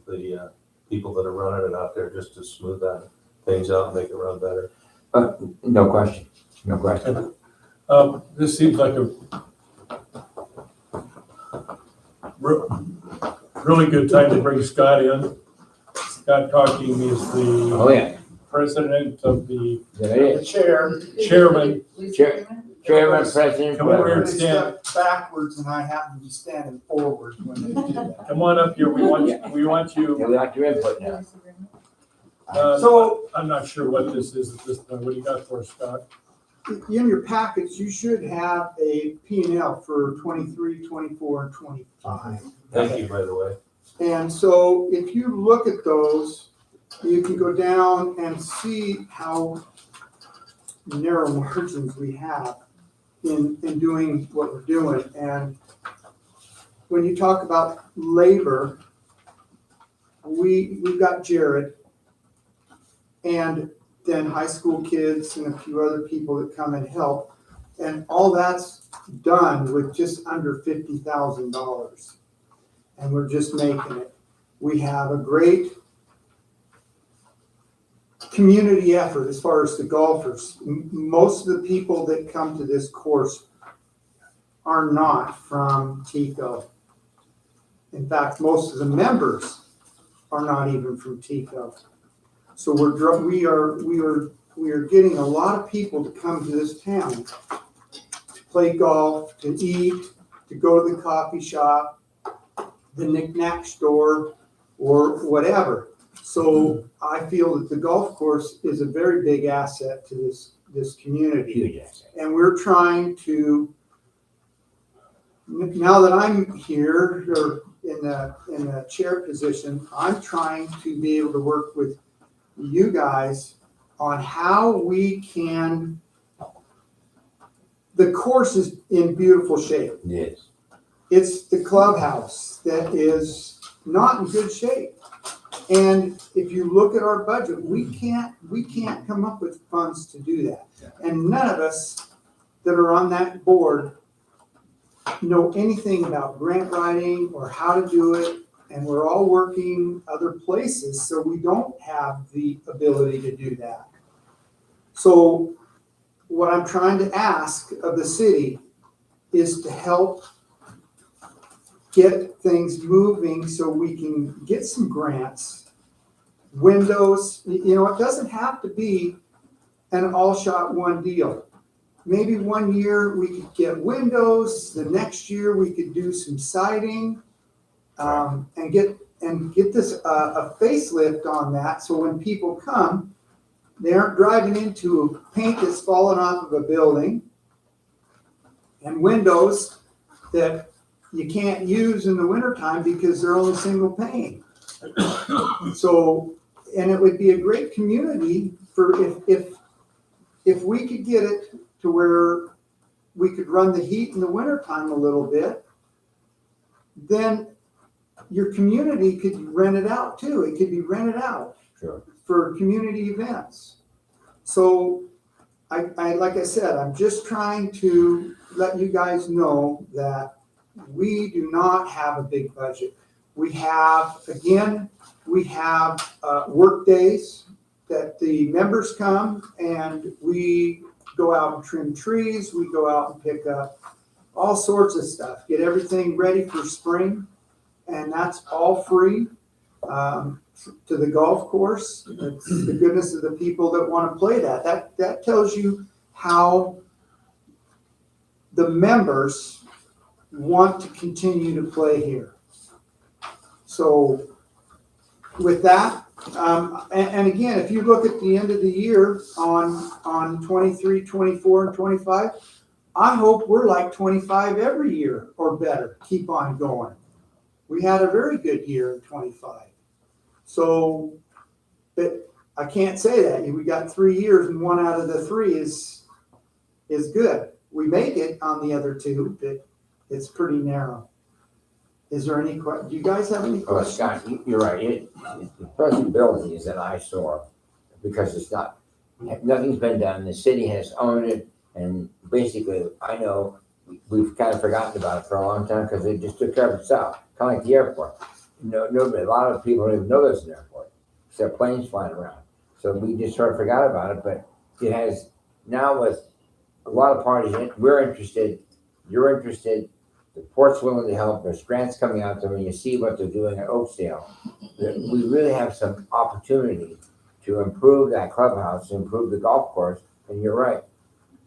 the people that are running it out there, just to smooth that things out and make it run better. no question, no question. This seems like a really good time to bring Scott in. Scott Talking is the Oh, yeah, president of the there it is. chairman. Chairman, president. Come over here and whatever. stand. Backwards and I happen to be standing forward when they do that. Come on up here. We want you. Yeah, we like your input now. So I'm not sure what this is at this point. What do you got for us, Scott? in your packets, you should have a P&L for 23, 24, and 25. Thank you, by the way. And so if you look at those, you can go down and see how narrow margins we have in doing what we're doing. And when you talk about labor, we've got Jared and then high school kids and a few other people that come and help. And all that's done with just under $50,000. And we're just making it. We have a great community effort as far as the golfers. Most of the people that come to this course are not from Tekoa. In fact, most of the members are not even from Tekoa. So we are getting a lot of people to come to this town to play golf, to eat, to go to the coffee shop, the knick-knack store, or whatever. So I feel that the golf course is a very big asset to this community. Huge asset. And we're trying to, now that I'm here or in the chair position, I'm trying to be able to work with you guys on how we can, the course is in beautiful shape. Yes. It's the clubhouse that is not in good shape. And if you look at our budget, we can't come up with funds to do that. And none of us that are on that board know anything about grant writing or how to do it. And we're all working other places, so we don't have the ability to do that. So what I'm trying to ask of the city is to help get things moving so we can get some grants, windows. You know, it doesn't have to be an all-shot one deal. Maybe one year we could get windows, the next year we could do some siding, and get this a facelift on that, so when people come, they aren't driving into paint that's fallen off of a building and windows that you can't use in the wintertime because they're only single pane. So, and it would be a great community for if we could get it to where we could run the heat in the wintertime a little bit, then your community could rent it out too. It could be rented out. Sure. For community events. So I like I said, I'm just trying to let you guys know that we do not have a big budget. We have work days that the members come and we go out and trim trees. We go out and pick up all sorts of stuff, get everything ready for spring. And that's all free to the golf course. It's the goodness of the people that want to play that. That tells you how the members want to continue to play here. So with that, and again, if you look at the end of the year on 23, 24, and 25, I hope we're like 25 every year or better, keep on going. We had a very good year in 25. So, but I can't say that. We got 3 years and 1 out of the 3 is good. We make it on the other 2, but it's pretty narrow. Is there any do you guys have any Oh, questions? Scott, you're right. The present building is an eyesore because it's not, nothing's been done. The city has owned it. And basically, I know we've kind of forgotten about it for a long time because it just took care of itself, kind of like the airport. Nobody, a lot of people don't even know there's an airport, except planes flying around. So we just sort of forgot about it, but it has, now with a lot of parties, we're interested, you're interested, the port's willing to help, there's grants coming out there, when you see what they're doing at Oakdale, we really have some opportunity to improve that clubhouse, improve the golf course, and you're right.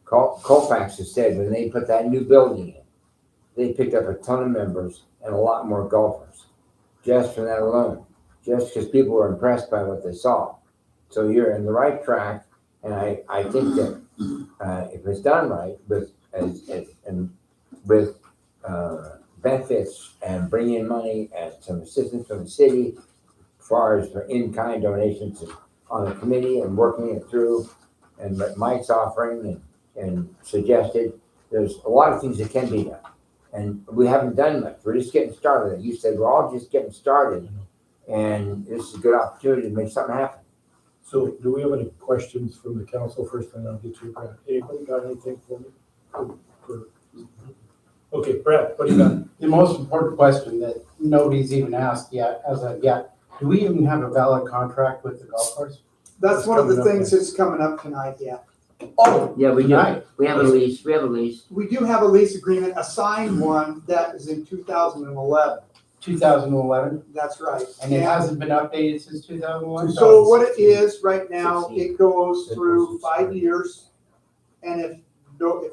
Colfax has said when they put that new building in, they picked up a ton of members and a lot more golfers, just for that alone, just because people were impressed by what they saw. So you're in the right track, and I think that if it's done right, with benefits and bring in money and some assistance from the city, as far as for in-kind donations on the committee and working it through, and what Mike's offering and suggested, there's a lot of things that can be done. And we haven't done much. We're just getting started. You said we're all just getting started, and this is a good opportunity to make something happen. So do we have any questions from the council first, and I'll get you, Brad? Anybody got anything for me? Okay, Brad, what do you got? The most important question that nobody's even asked yet, as of yet, do we even have a valid contract with the golf course? That's one of the coming up things that's coming up tonight, yeah. Oh, Yeah, we do. tonight. We have a lease. We do have a lease agreement, a signed one that is in 2011. 2011, That's right. and it hasn't been updated since 2011? So what it is right now, it goes through 5 years. And if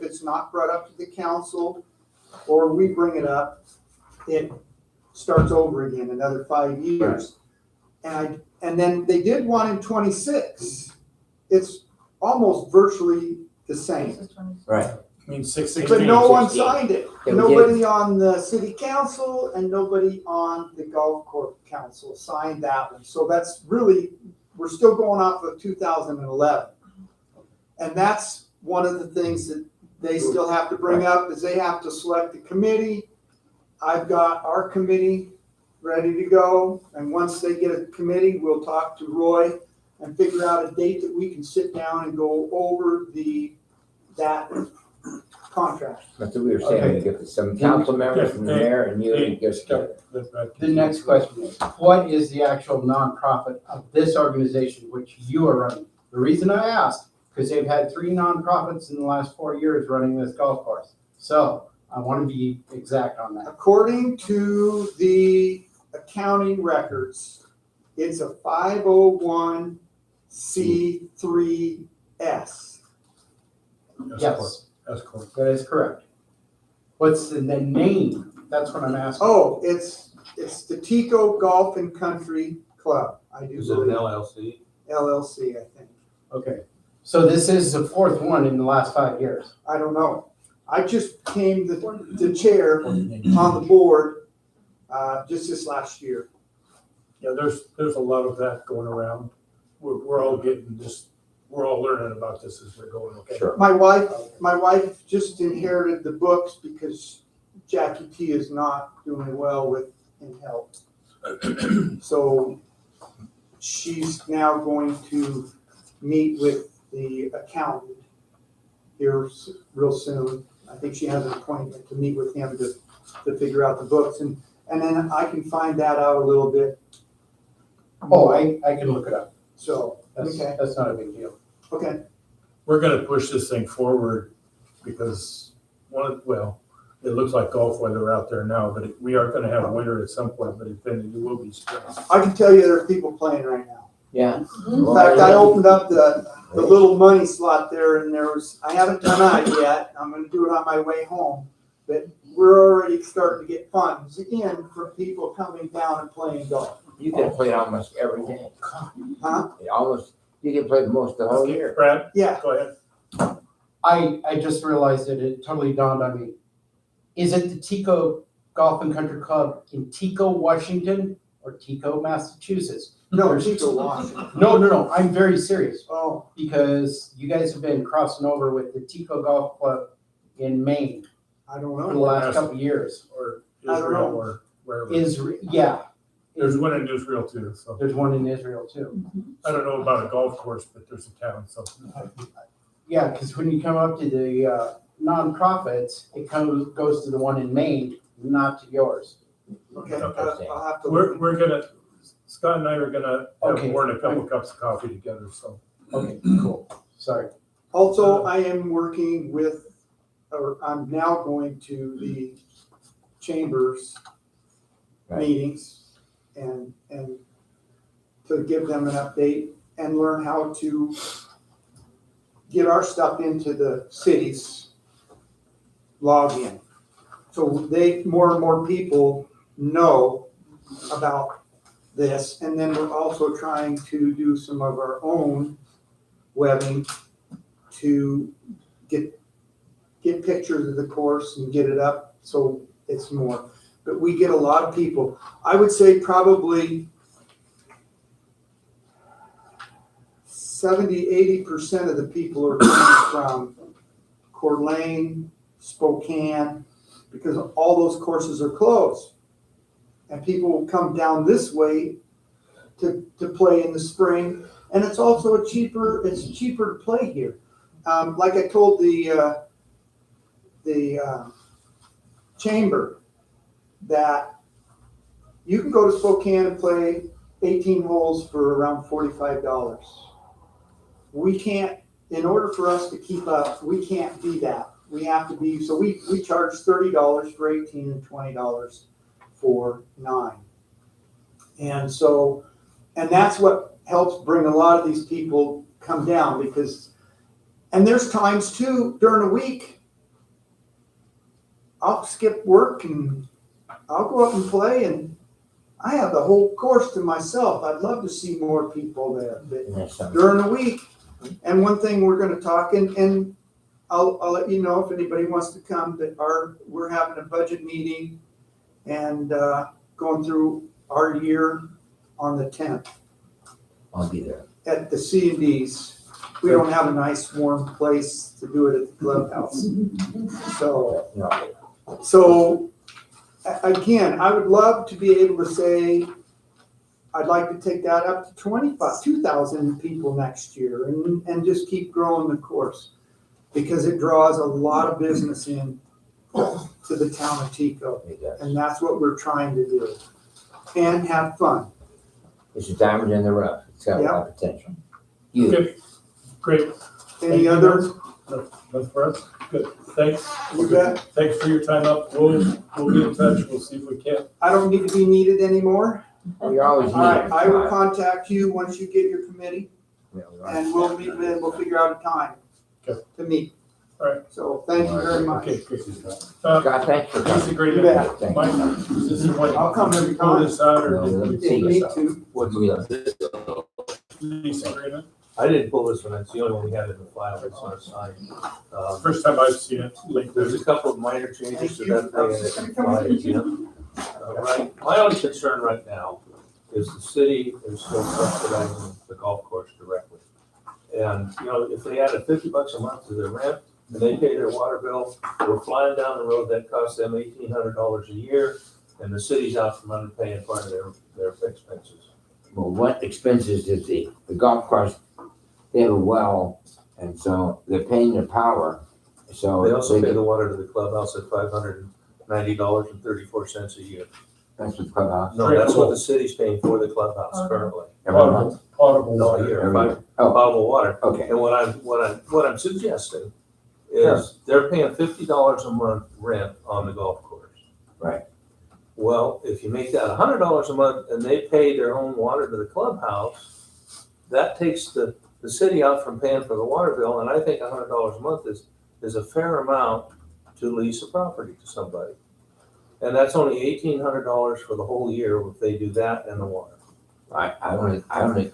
it's not brought up to the council or we bring it up, it starts over again, another 5 years. And then they did one in 26. It's almost virtually the same. Right. I mean, 616. But no one signed it. Yeah, we Nobody on the city council and nobody on the golf course council signed that one. So that's really, we're still going off of 2011. And that's one of the things that they still have to bring up is they have to select a committee. I've got our committee ready to go. And once they get a committee, we'll talk to Roy and figure out a date that we can sit down and go over that contract. That's what we were saying. We get some council members from the mayor and you and get together. The next question is, what is the actual nonprofit of this organization which you are running? The reason I asked, because they've had 3 nonprofits in the last 4 years running this golf course. So I want to be exact on that. According to the accounting records, it's a 501c3s. Yes, That's correct. that is correct. What's the name? That's what I'm asking. Oh, it's the Tekoa Golf and Country Club. I do Is it an believe LLC? LLC, I think. Okay. So this is the 4th one in the last 5 years. I don't know. I just came the chair on the board just this last year. Yeah, there's a lot of that going around. We're all we're all learning about this as we're going, okay? Sure. My wife just inherited the books because Jackie T is not doing well in health. So she's now going to meet with the accountant here real soon. I think she has an appointment to meet with him to figure out the books, and then I can find that out a little bit. Oh, I can look it up. So, okay, That's not a big deal. okay. We're gonna push this thing forward because it looks like golf weather out there now, but we are gonna have winter at some point, but then it will be spring. I can tell you there are people playing right now. Yeah. In fact, I opened up the little money slot there and I haven't done that yet. I'm gonna do it on my way home. that we're already starting to get funds in for people coming down and playing golf. You can play it almost every day. Huh? You can play most the whole Okay, year. Brad, Yeah, go ahead. I just realized that it totally dawned on me. Is it the Tekoa Golf and Country Club in Tekoa, Washington, or Tekoa, Massachusetts? no, Chico Washington. No, I'm very serious, Oh, because you guys have been crossing over with the Tekoa Golf Club in Maine I don't for the know. last couple of years. Or I don't Israel know. or wherever. Yeah. There's one in Israel too, so. There's one in Israel too. I don't know about a golf course, but there's a town, so. Yeah, because when you come up to the nonprofits, it goes to the one in Maine, not to yours. Okay, Okay. I'll have to. We're gonna, Scott and I are gonna have Okay. more than a couple cups of coffee together, so. Okay, cool. Sorry. Also, I am working with, or I'm now going to the chambers Right. meetings and to give them an update and learn how to get our stuff into the city's login. So more and more people know about this. And then we're also trying to do some of our own webbing to get pictures of the course and get it up so it's more. But we get a lot of people. I would say probably 70–80% of the people are coming from Coeur d'Alene, Spokane, because all those courses are closed. And people will come down this way to play in the spring. And it's also cheaper to play here. Like I told the chamber, that you can go to Spokane and play 18 holes for around $45. We can't, in order for us to keep up, we can't be that. We have to be, so we charge $30 for 18 and $20 for 9. And so, and that's what helps bring a lot of these people come down, because, and there's times too during the week, I'll skip work and I'll go up and play, and I have the whole course to myself. I'd love to see more people there during the week. And one thing we're going to talk, and I'll let you know if anybody wants to come, that we're having a budget meeting and going through our year on the 10th I'll be there. at the C&Ds. We don't have a nice warm place to do it at the clubhouse. So again, I would love to be able to say, I'd like to take that up to 2,000 people next year and just keep growing the course, because it draws a lot of business in to the town of Tekoa. And that's what we're trying to do. And have fun. It's a diamond in the rough. It's got a lot of potential. Huge. Okay, great. Any other? That's for us. Good. Thanks. You bet. Thanks for your time up. We'll be in touch. We'll see if we can. I don't need to be needed anymore. You're always All right, needed. I will contact you once you get your committee, and we'll meet, and we'll figure out a time Okay. to meet. All right. So thank you very much. Okay, good. Scott, thanks for This is a coming. great You bet. idea. Mike, is this what? I'll come every Pull time. this out or No, did we let's If pull you this need out? to. What do we have? Lease agreement? I didn't pull this one, it's the only one we had in the file, it's not signed. First time I've seen it. Like There's this. a couple of minor changes to Thank you. that thing, and it complies, you know? Right, my only concern right now is the city is still subsidizing the golf course directly. And, you know, if they added $50 a month to their rent, and they pay their water bill, we're flying down the road, that costs them $1,800 a year, and the city's out from under paying part of their expenses. Well, what expenses does the golf course, they have a well, and so they're paying their power. So They also pay the water to the clubhouse at $590.34 a year. That's what the clubhouse. No, that's what the city's paying for the clubhouse currently. Every month. Potable No, a water. year, Every five year. Oh, potable water. okay. And what I'm suggesting is they're paying $50 a month rent on the golf course. Right. Well, if you make that $100 a month and they pay their own water to the clubhouse, that takes the city out from paying for the water bill, and I think $100 a month is a fair amount to lease a property to somebody. And that's only $1,800 for the whole year if they do that and the water. I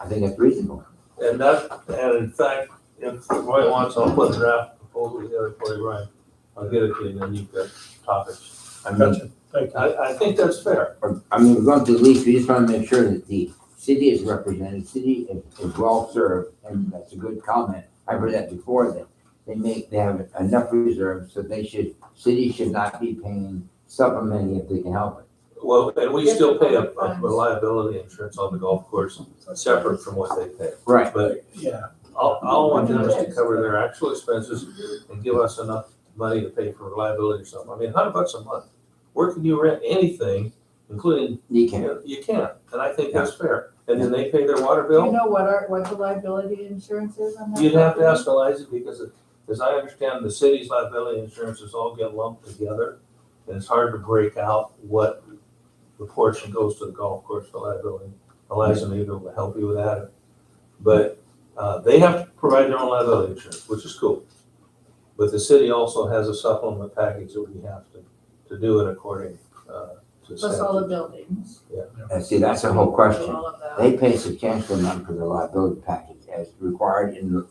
think it's reasonable. And in fact, if Roy wants, I'll put a draft proposal together for you, Ryan. I'll get it to you, and then you've got topics. I mean, Gotcha, thank you. I think that's fair. I mean, we're going to lease, we just want to make sure that the city is represented, city is well served, and that's a good comment. I've heard that before, that they have enough reserves, so city should not be paying supplementing if they can help it. Well, and we Get still the pay a public funds. liability insurance on the golf course, separate from what they pay. Right. But Yeah, I'll want them to cover their actual expenses and give us enough money to pay for liability or something. I mean, $100 a month, where can you rent anything, including, You can. you can't, and I think that's fair. And then they pay their water Do you bill. know what the liability insurance is on that? You'd have to ask Eliza, because as I understand, the city's liability insurances all get lumped together, and it's hard to break out what the portion goes to the golf course for liability. Eliza maybe will help you with that. But they have to provide their own liability insurance, which is cool. But the city also has a supplement package that we have to do it according to Plus all the statute. buildings. And see, that's the whole question. All of that. They pay substantial amount for the liability package as required in the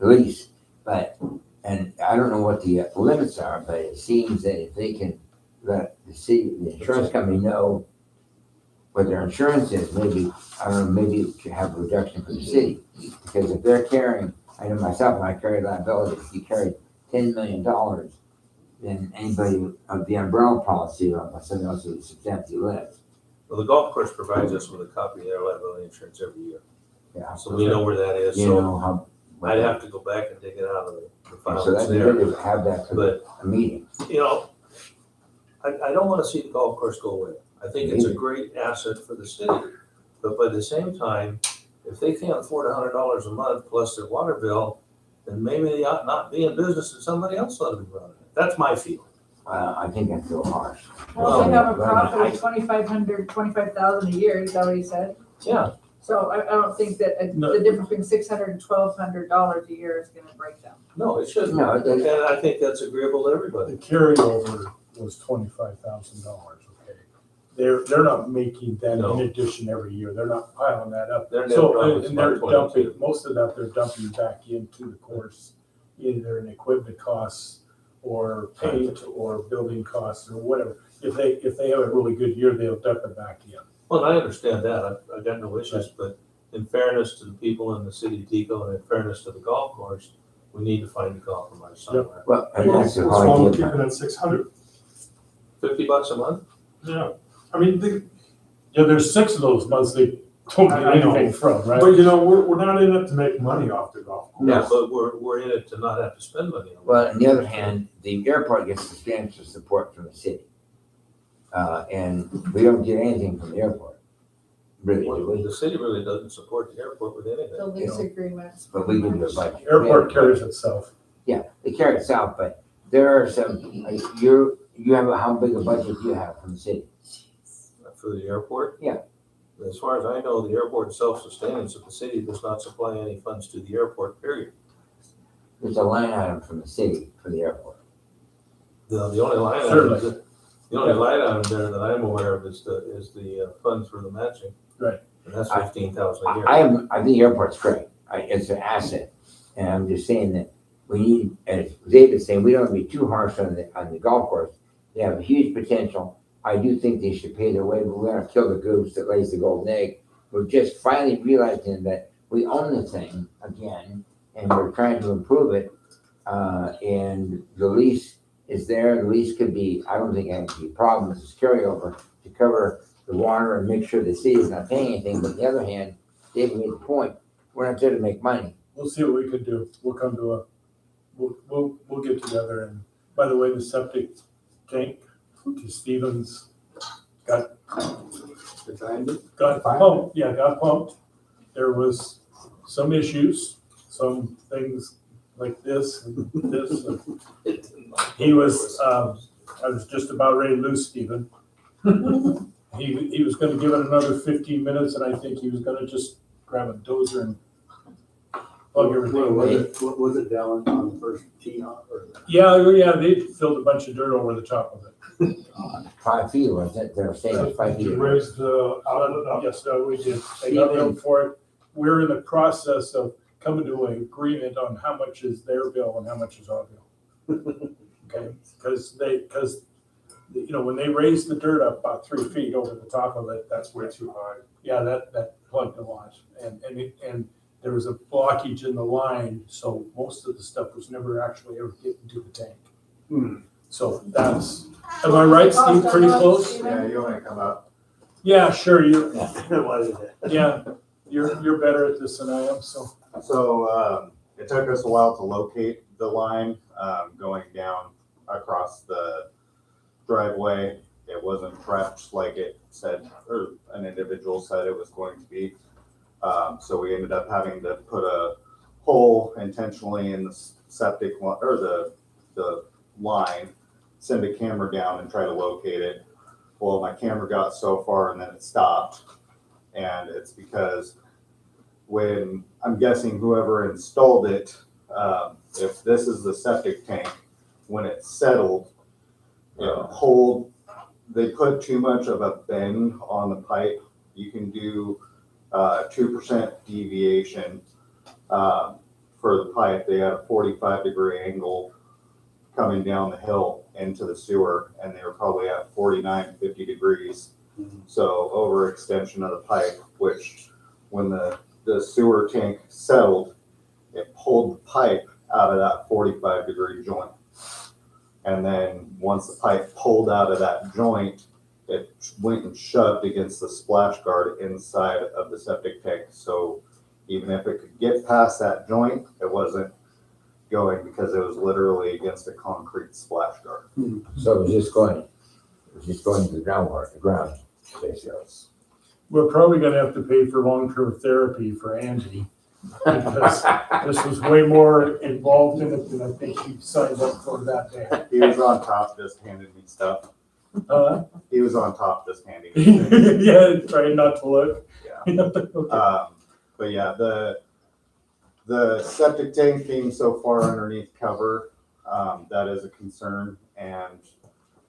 lease. But, and I don't know what the limits are, but it seems that if they can let the insurance company know what their insurance is, maybe, I don't know, maybe it should have a reduction for the city. Because if they're carrying, I know myself, when I carry liability, if you carry $10 million, then anybody of the umbrella policy or something else is substantially less. Well, the golf course provides us with a copy of their liability insurance every year. Yeah. So we know where that is. You So know how. I'd have to go back and dig it out of the file So that's that's there. good to have that for But, a meeting. you know, I don't want to see the golf course go away. I think it's a great asset for the city. But by the same time, if they can't afford $100 a month plus their water bill, then maybe they ought not be in business and somebody else ought to be running it. That's my feeling. I think that's a little harsh. Well, they have a Well, profit of 25,000 a year, is that what he said? Yeah. So I don't think that No. the difference between $600 and $1,200 a year is gonna break them. No, it shouldn't. No, it doesn't. And I think that's agreeable to everybody. the carryover was $25,000, okay? They're not making that No. in addition every year, they're not piling that up. Their net So, profit's and they're about dumping, 22. most of that they're dumping back into the course, either in equipment costs or paint or building costs or whatever. If they have a really good year, they'll dump it back in. Well, I understand that. I've got no issues, but in fairness to the people in the city of Tekoa and in fairness to the golf course, we need to find a compromise somewhere. Well, and that's the What's wrong whole with idea. keeping it at 600? $50 a month? Yeah, I mean, Yeah, there's 6 of those months they don't get I know. anything from, right? but you know, we're not in it to make money off the golf course. No, but we're in it to not have to spend money on it. Well, on the other hand, the airport gets substantial support from the city. And we don't get anything from the airport. Really, do Well, we? the city really doesn't support the airport with The anything. lease agreements. But we do a budget. Airport carries itself. Yeah, they carry it south, but there are some, you have, how big a budget do you have from the city? For the airport? Yeah. As far as I know, the airport is self-sustaining, so the city does not supply any funds to the airport, period. There's a line item from the city for the airport. The only line item, Certainly. the only line item there that I'm aware of is the funds for the matching. Right. And that's 15,000 a year. I think the airport's great. It's an asset. And I'm just saying that we need, as David's saying, we don't want to be too harsh on the golf course. They have a huge potential. I do think they should pay their way, but we're gonna kill the goose that lays the golden egg. We're just finally realizing that we own the thing again, and we're trying to improve it. And the lease is there. The lease could be, I don't think it has to be a problem. It's carryover to cover the water and make sure the city is not paying anything. But on the other hand, David made the point, we're not there to make money. We'll see what we can do. We'll come to we'll get together. And by the way, the septic tank to Stevens got pumped. Yeah, got pumped. There was some issues, some things like this and this. He was, I was just about ready to lose Steven. He was gonna give it another 15 minutes, and I think he was gonna just grab a dozer and plug everything away. What was it down on the first tee off or? Yeah, they filled a bunch of dirt over the top of it. 5 feet, was it? They're saying it's 5 feet. To raise the outlet up. Yes, we did. They got billed for it. We're in the process of coming to an agreement on how much is their bill and how much is our bill. Okay, because when they raised the dirt up about 3 feet over the top of it, that's Way too high. yeah, that plugged a lot. And there was a blockage in the line, so most of the stuff was never actually ever getting to the tank. So that's, am I right, Steve, pretty close? Yeah, you want to come up? Yeah, sure, you're better at this than I am, so. So, it took us a while to locate the line, going down across the driveway. It wasn't prepped like it said, or an individual said it was going to be. So we ended up having to put a hole intentionally in the septic or the line, send a camera down and try to locate it. Well, my camera got so far and then it stopped. And it's because when I'm guessing whoever installed it, if this is the septic tank, when it settled, they put too much of a bend on the pipe. You can do 2% deviation for the pipe. They had a 45-degree angle coming down the hill into the sewer, and they were probably at 49, 50 degrees. So overextension of the pipe, which when the sewer tank settled, it pulled the pipe out of that 45-degree joint. And then once the pipe pulled out of that joint, it went and shoved against the splash guard inside of the septic tank. So even if it could get past that joint, it wasn't going because it was literally against a concrete splash guard. So it was just going to the ground, basically. We're probably gonna have to pay for long-term therapy for Angie, because this was way more involved in it than I think she signed up for that day. He was on top, just handed me stuff. He was on top, just handing me things. Yeah, trying not to look. Yeah. Okay. But yeah, the septic tank being so far underneath cover, that is a concern. And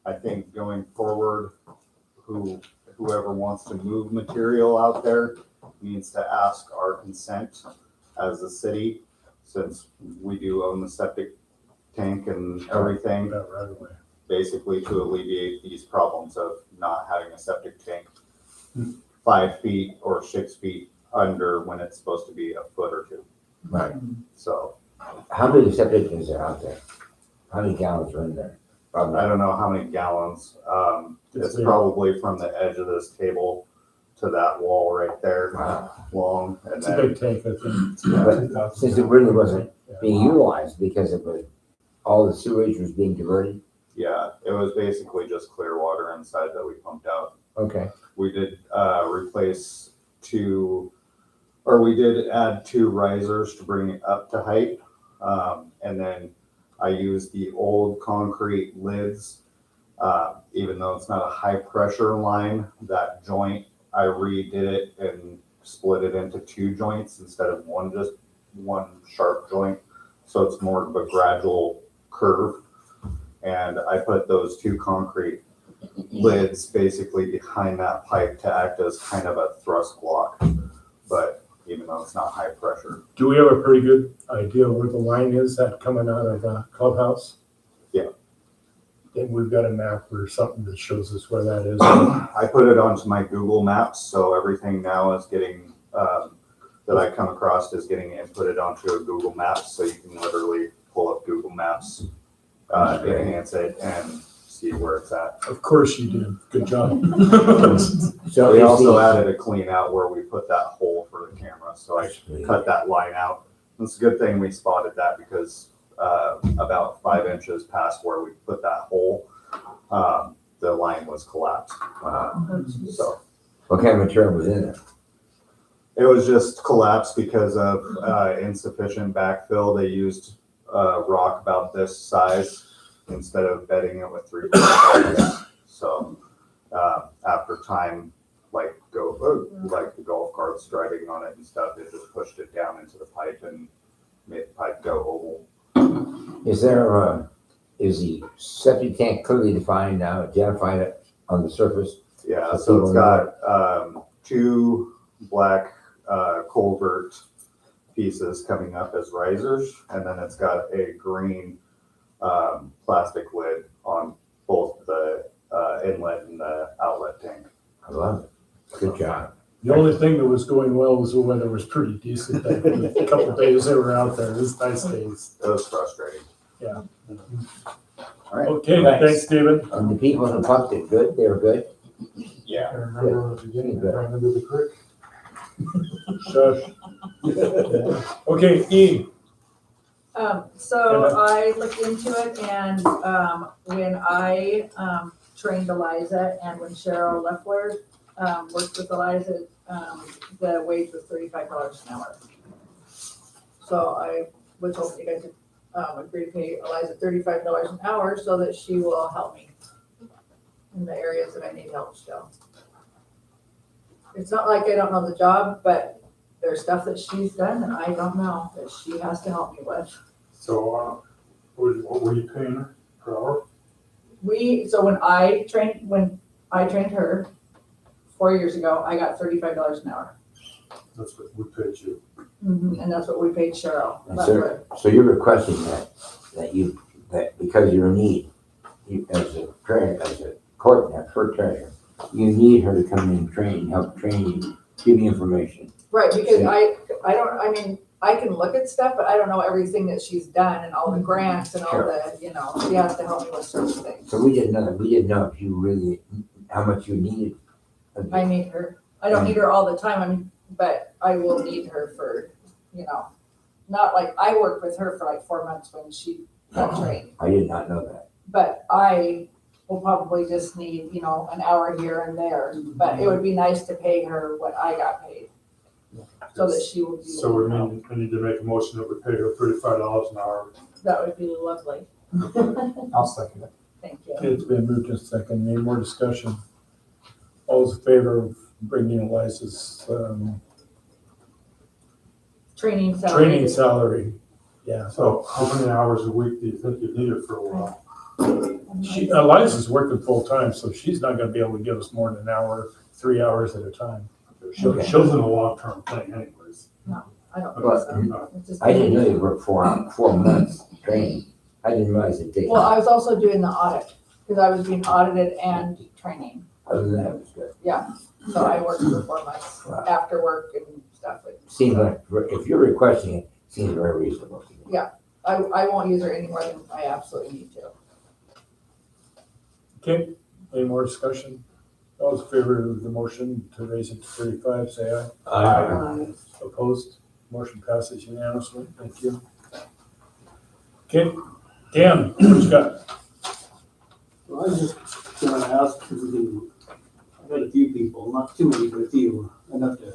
I think going forward, whoever wants to move material out there needs to ask our consent as a city, since we do own the septic tank and everything, That right away. basically to alleviate these problems of not having a septic tank 5 feet or 6 feet under when it's supposed to be a foot or two. Right. So How many septic tanks are out there? How many gallons are in there? Probably. I don't know how many gallons. It's big. probably from the edge of this table to that wall right there, Wow. long. And It's a then, big tank, I think. But since it really wasn't being utilized because it was, all the sewage was being diverted? yeah, it was basically just clear water inside that we pumped out. Okay. We did we did add 2 risers to bring it up to height. And then I used the old concrete lids. Even though it's not a high pressure line, that joint, I redid it and split it into 2 joints instead of just one sharp joint. So it's more of a gradual curve. And I put those 2 concrete lids basically behind that pipe to act as kind of a thrust block. But even though it's not high pressure. Do we have a pretty good idea where the line is that coming out of Clubhouse? Yeah. And we've got a map or something that shows us where that is. I put it onto my Google Maps, so everything now is getting, that I come across is getting inputted onto a Google Maps, so you can literally pull up Google Maps, enhance it, and see where it's at. Of course you did. Good job. So We is also the- added a clean out where we put that hole for the camera, so I cut that line out. It's a good thing we spotted that because about 5 inches past where we put that hole, the line was collapsed. So What kind of material was in there? it was just collapsed because of insufficient backfill. They used rock about this size instead of bedding it with 3 quarters. So after time, like the golf carts driving on it and stuff, it just pushed it down into the pipe and I'd go oval. Is there, is the septic tank clearly defined now, identified on the surface? Yeah, so it's got, two black, culvert pieces coming up as risers, and then it's got a green, plastic lid on both the, inlet and the outlet tank. I love it. Good job. The only thing that was going well was the weather was pretty decent. A couple of days they were out there. It was nice days. It was frustrating. All right. Okay, Thanks. thanks, David. And the people who pumped it, good? They were good? Yeah. I remember at the beginning, I ran into the creek. Shush. Okay, E, So I looked into it and, when I, trained Eliza and when Cheryl Leffler, worked with Eliza, the wage was $35 an hour. So I was hoping you guys would, agree to pay Eliza $35 an hour so that she will help me in the areas that I need help still. It's not like I don't know the job, but there's stuff that she's done that I don't know that she has to help me with. So, what were you paying her per hour? So when I trained her 4 years ago, I got $35 an hour. That's what we paid you. And that's what we paid Cheryl. And Leffler. so you're requesting that because you're in need, as a court treasurer, you need her to come in and train, help train you, give you information. Right, because I can look at stuff, but I don't know everything that she's done and all the grants and all the, she has to help me with certain things. So we didn't know if you really, how much you needed. I need her. I don't need her all the time, but I will need her for, not like, I worked with her for like 4 months when she got trained. I did not know that. But I will probably just need, an hour here and there, but it would be nice to pay her what I got paid. So that she will be. So we need to make a motion that we pay her $35 an hour. That would be lovely. I'll second it. Thank you. okay, it's been moved in second. Any more discussion? All those in favor of bringing Eliza's, Training salary. Yeah, So how many hours a week do you think you need her for a while? Eliza's working full time, so she's not gonna be able to give us more than an hour, 3 hours at a time. She'll in a long-term thing anyways. I don't think Well, so. It's just- I didn't know you worked 4 months training. I didn't realize it did. Well, I was also doing the audit, because I was being audited and training. Other than that, it was good. So I worked for 4 months Wow. after work and stuff. Seems like, if you're requesting it, seems very reasonable to me. I won't use her any more than I absolutely need to. Okay, any more discussion? All those in favor of the motion to raise it to 35, say aye. Opposed? Motion passes unanimously. Thank you. Okay, Dan, what you got? Well, I was just gonna ask if we can, I've had a few people, not too many, but a few, enough to,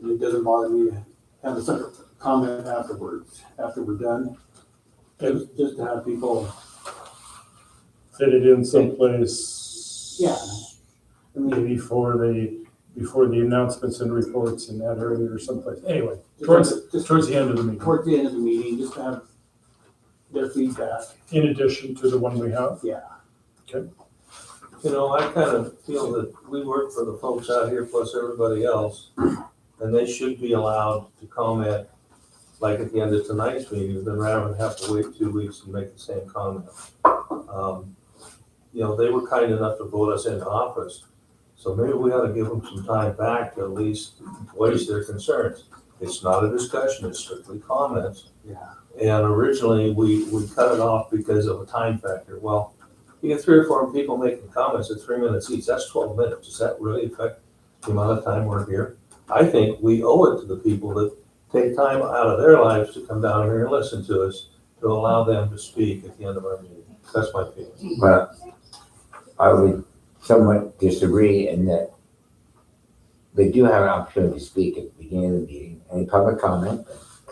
and it doesn't bother me to have a separate comment afterwards, after we're done. Just to have people, Fit it in someplace. yeah, I mean, Maybe before the announcements and reports in that area or someplace. Anyway, towards the end of the meeting, towards the end of the meeting, just to have their feedback, in addition to the one we have. yeah. I kind of feel that we work for the folks out here plus everybody else, and they should be allowed to comment, like at the end of tonight's meeting, then rather than have to wait 2 weeks and make the same comment. They were kind enough to vote us into office, so maybe we ought to give them some time back to at least voice their concerns. It's not a discussion, it's strictly comments. Yeah. And originally, we cut it off because of a time factor. Well, you get 3 or 4 people making comments at 3 minutes each, that's 12 minutes. Does that really affect the amount of time we're here? I think we owe it to the people that take time out of their lives to come down here and listen to us, to allow them to speak at the end of our meeting. That's my feeling. But I would somewhat disagree in that they do have an opportunity to speak at the beginning of the meeting. Any public comment,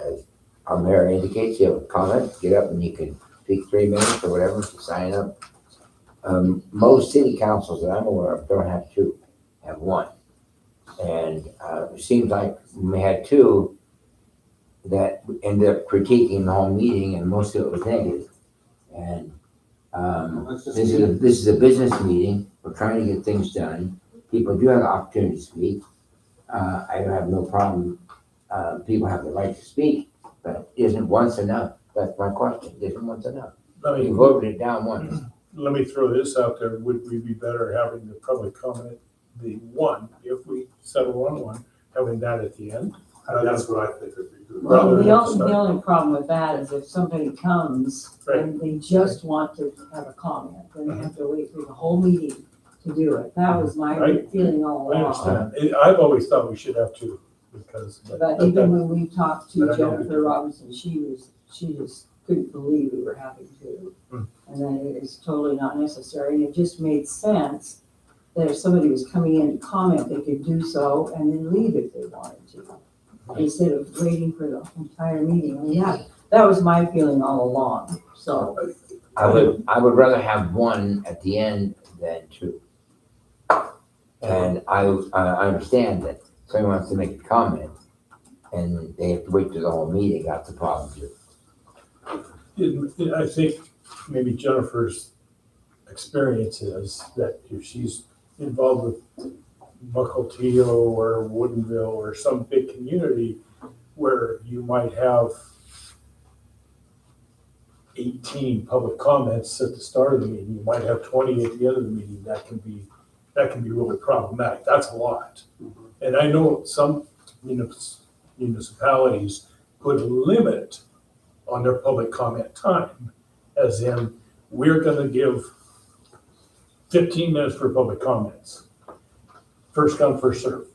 as our mayor indicates, you have a comment, get up and you can speak 3 minutes or whatever to sign up. Most city councils that I'm aware of don't have 2, have 1. And it seems like when we had 2, that ended up critiquing the whole meeting, and most of it was negative. And That's just this is a business meeting. We're trying to get things done. People do have the opportunity to speak. I have no problem. People have the right to speak, but isn't once enough? That's my question. Isn't once enough? Let You me, voted it down once. let me throw this out there. Would we be better having the public comment, the one, if we settle on one, having that at the end? That's what I think would be good. Rather Well, than the at the only, the start. only problem with that is if somebody comes Right. and they just want to have a comment, then they have to wait for the whole meeting to do it. That was my Right. feeling all I along. understand. I've always thought we should have two, because. But even when we talked But to I don't think- Jennifer Robinson, she just couldn't believe we were having to. Hmm. And that it is totally not necessary, and it just made sense that if somebody was coming in to comment, they could do so and then leave if they wanted to, instead of waiting for the entire meeting. And yeah, that was my feeling all along, so. I would rather have one at the end than two. And I understand that someone wants to make a comment and they have to wait through the whole meeting. That's the problem too. I think maybe Jennifer's experience is that if she's involved with Mukilteo or Woodinville or some big community where you might have 18 public comments at the start of the meeting, you might have 20 at the end of the meeting, that can be really problematic. That's a lot. And I know some municipalities put a limit on their public comment time, as in, we're gonna give 15 minutes for public comments. First come, first serve.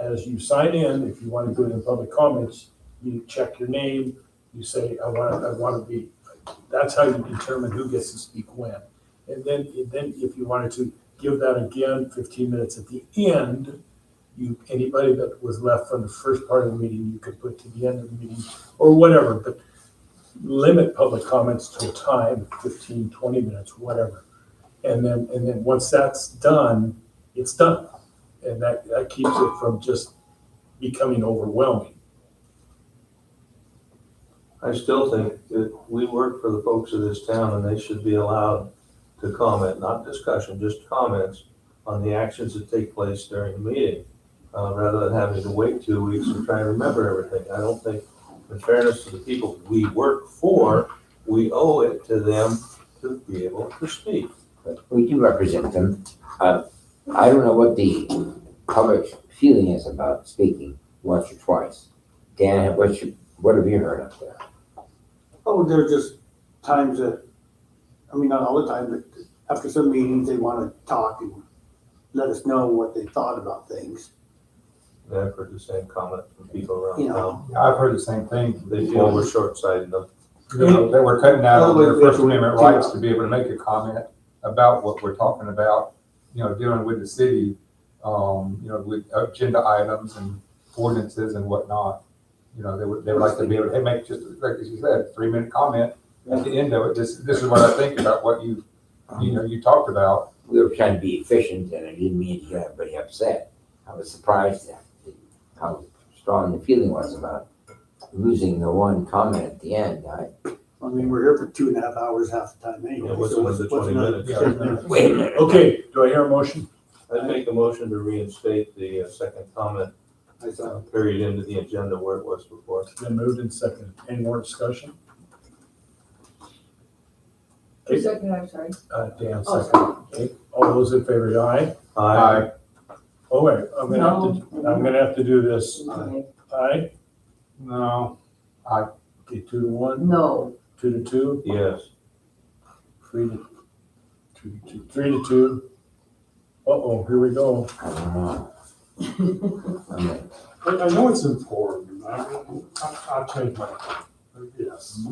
As you sign in, if you want to do it in public comments, you check your name, you say, I want to be, that's how you determine who gets to speak when. And then if you wanted to give that again, 15 minutes at the end, anybody that was left from the first part of the meeting, you could put to the end of the meeting, or whatever, but limit public comments to a time, 15, 20 minutes, whatever. And then once that's done, it's done. And that keeps it from just becoming overwhelming. I still think that we work for the folks of this town and they should be allowed to comment, not discussion, just comments on the actions that take place during the meeting, rather than having to wait 2 weeks and try to remember everything. I don't think, in fairness to the people we work for, we owe it to them to be able to speak. But we do represent them. I don't know what the public's feeling is about speaking once or twice. Dan, what have you heard up there? Oh, there's just times that, I mean, not all the time, but after some meetings, they want to talk and let us know what they thought about things. I've heard the same comment from people around You know. town. Yeah, I've heard the same thing. They feel we're short-sighted. You know, that we're cutting out on their Oh, First wait, Amendment wait, rights to be able to make a comment about what we're talking about, dealing with the city, with agenda items and ordinances and whatnot. They would like to be able to make just, like you said, 3-minute comment at the end of it. This is what I think about what you talked about. We were trying to be efficient, and I didn't mean to get everybody upset. I was surprised at how strong the feeling was about losing the one comment at the end. I mean, we're here for 2.5 hours half the time anyway. Yeah, what's so the 20 another minutes? 10 minutes? Wait a minute. Okay, do I hear a motion? I'd make a motion to reinstate the second comment I saw. period into the agenda where it was before. It's been moved and seconded. Any more discussion? Who seconded, I'm sorry. Dan, Oh, second. Okay, all those in favor, aye? Aye. Oh, wait, I'm gonna have to do this. Okay. Aye? No, Okay, 2-1, No, 2-2, Yes. 3-2, 3-2. Uh-oh, here we go. I don't know. Okay. I know it's important. I'll change my, yes.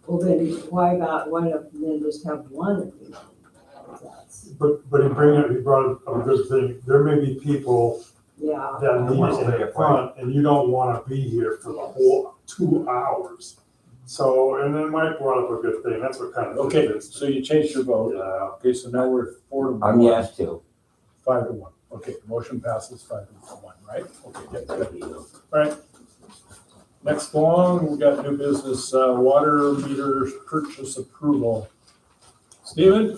well then, why not then just have one of these? That's- But he brought up a good thing. There may be people Yeah. that need wanna to stay stay up up front, and you don't want to be here for the whole 2 hours. So, and then Mike brought up a good thing. That's what kind of. Okay, so you changed your vote. Yeah. Okay, so now we're 4-1. I'm yes too. 5-1. Okay, motion passes 5-1, right? Okay, good. All right. Next along, we got new business, water meter purchase approval. Steven,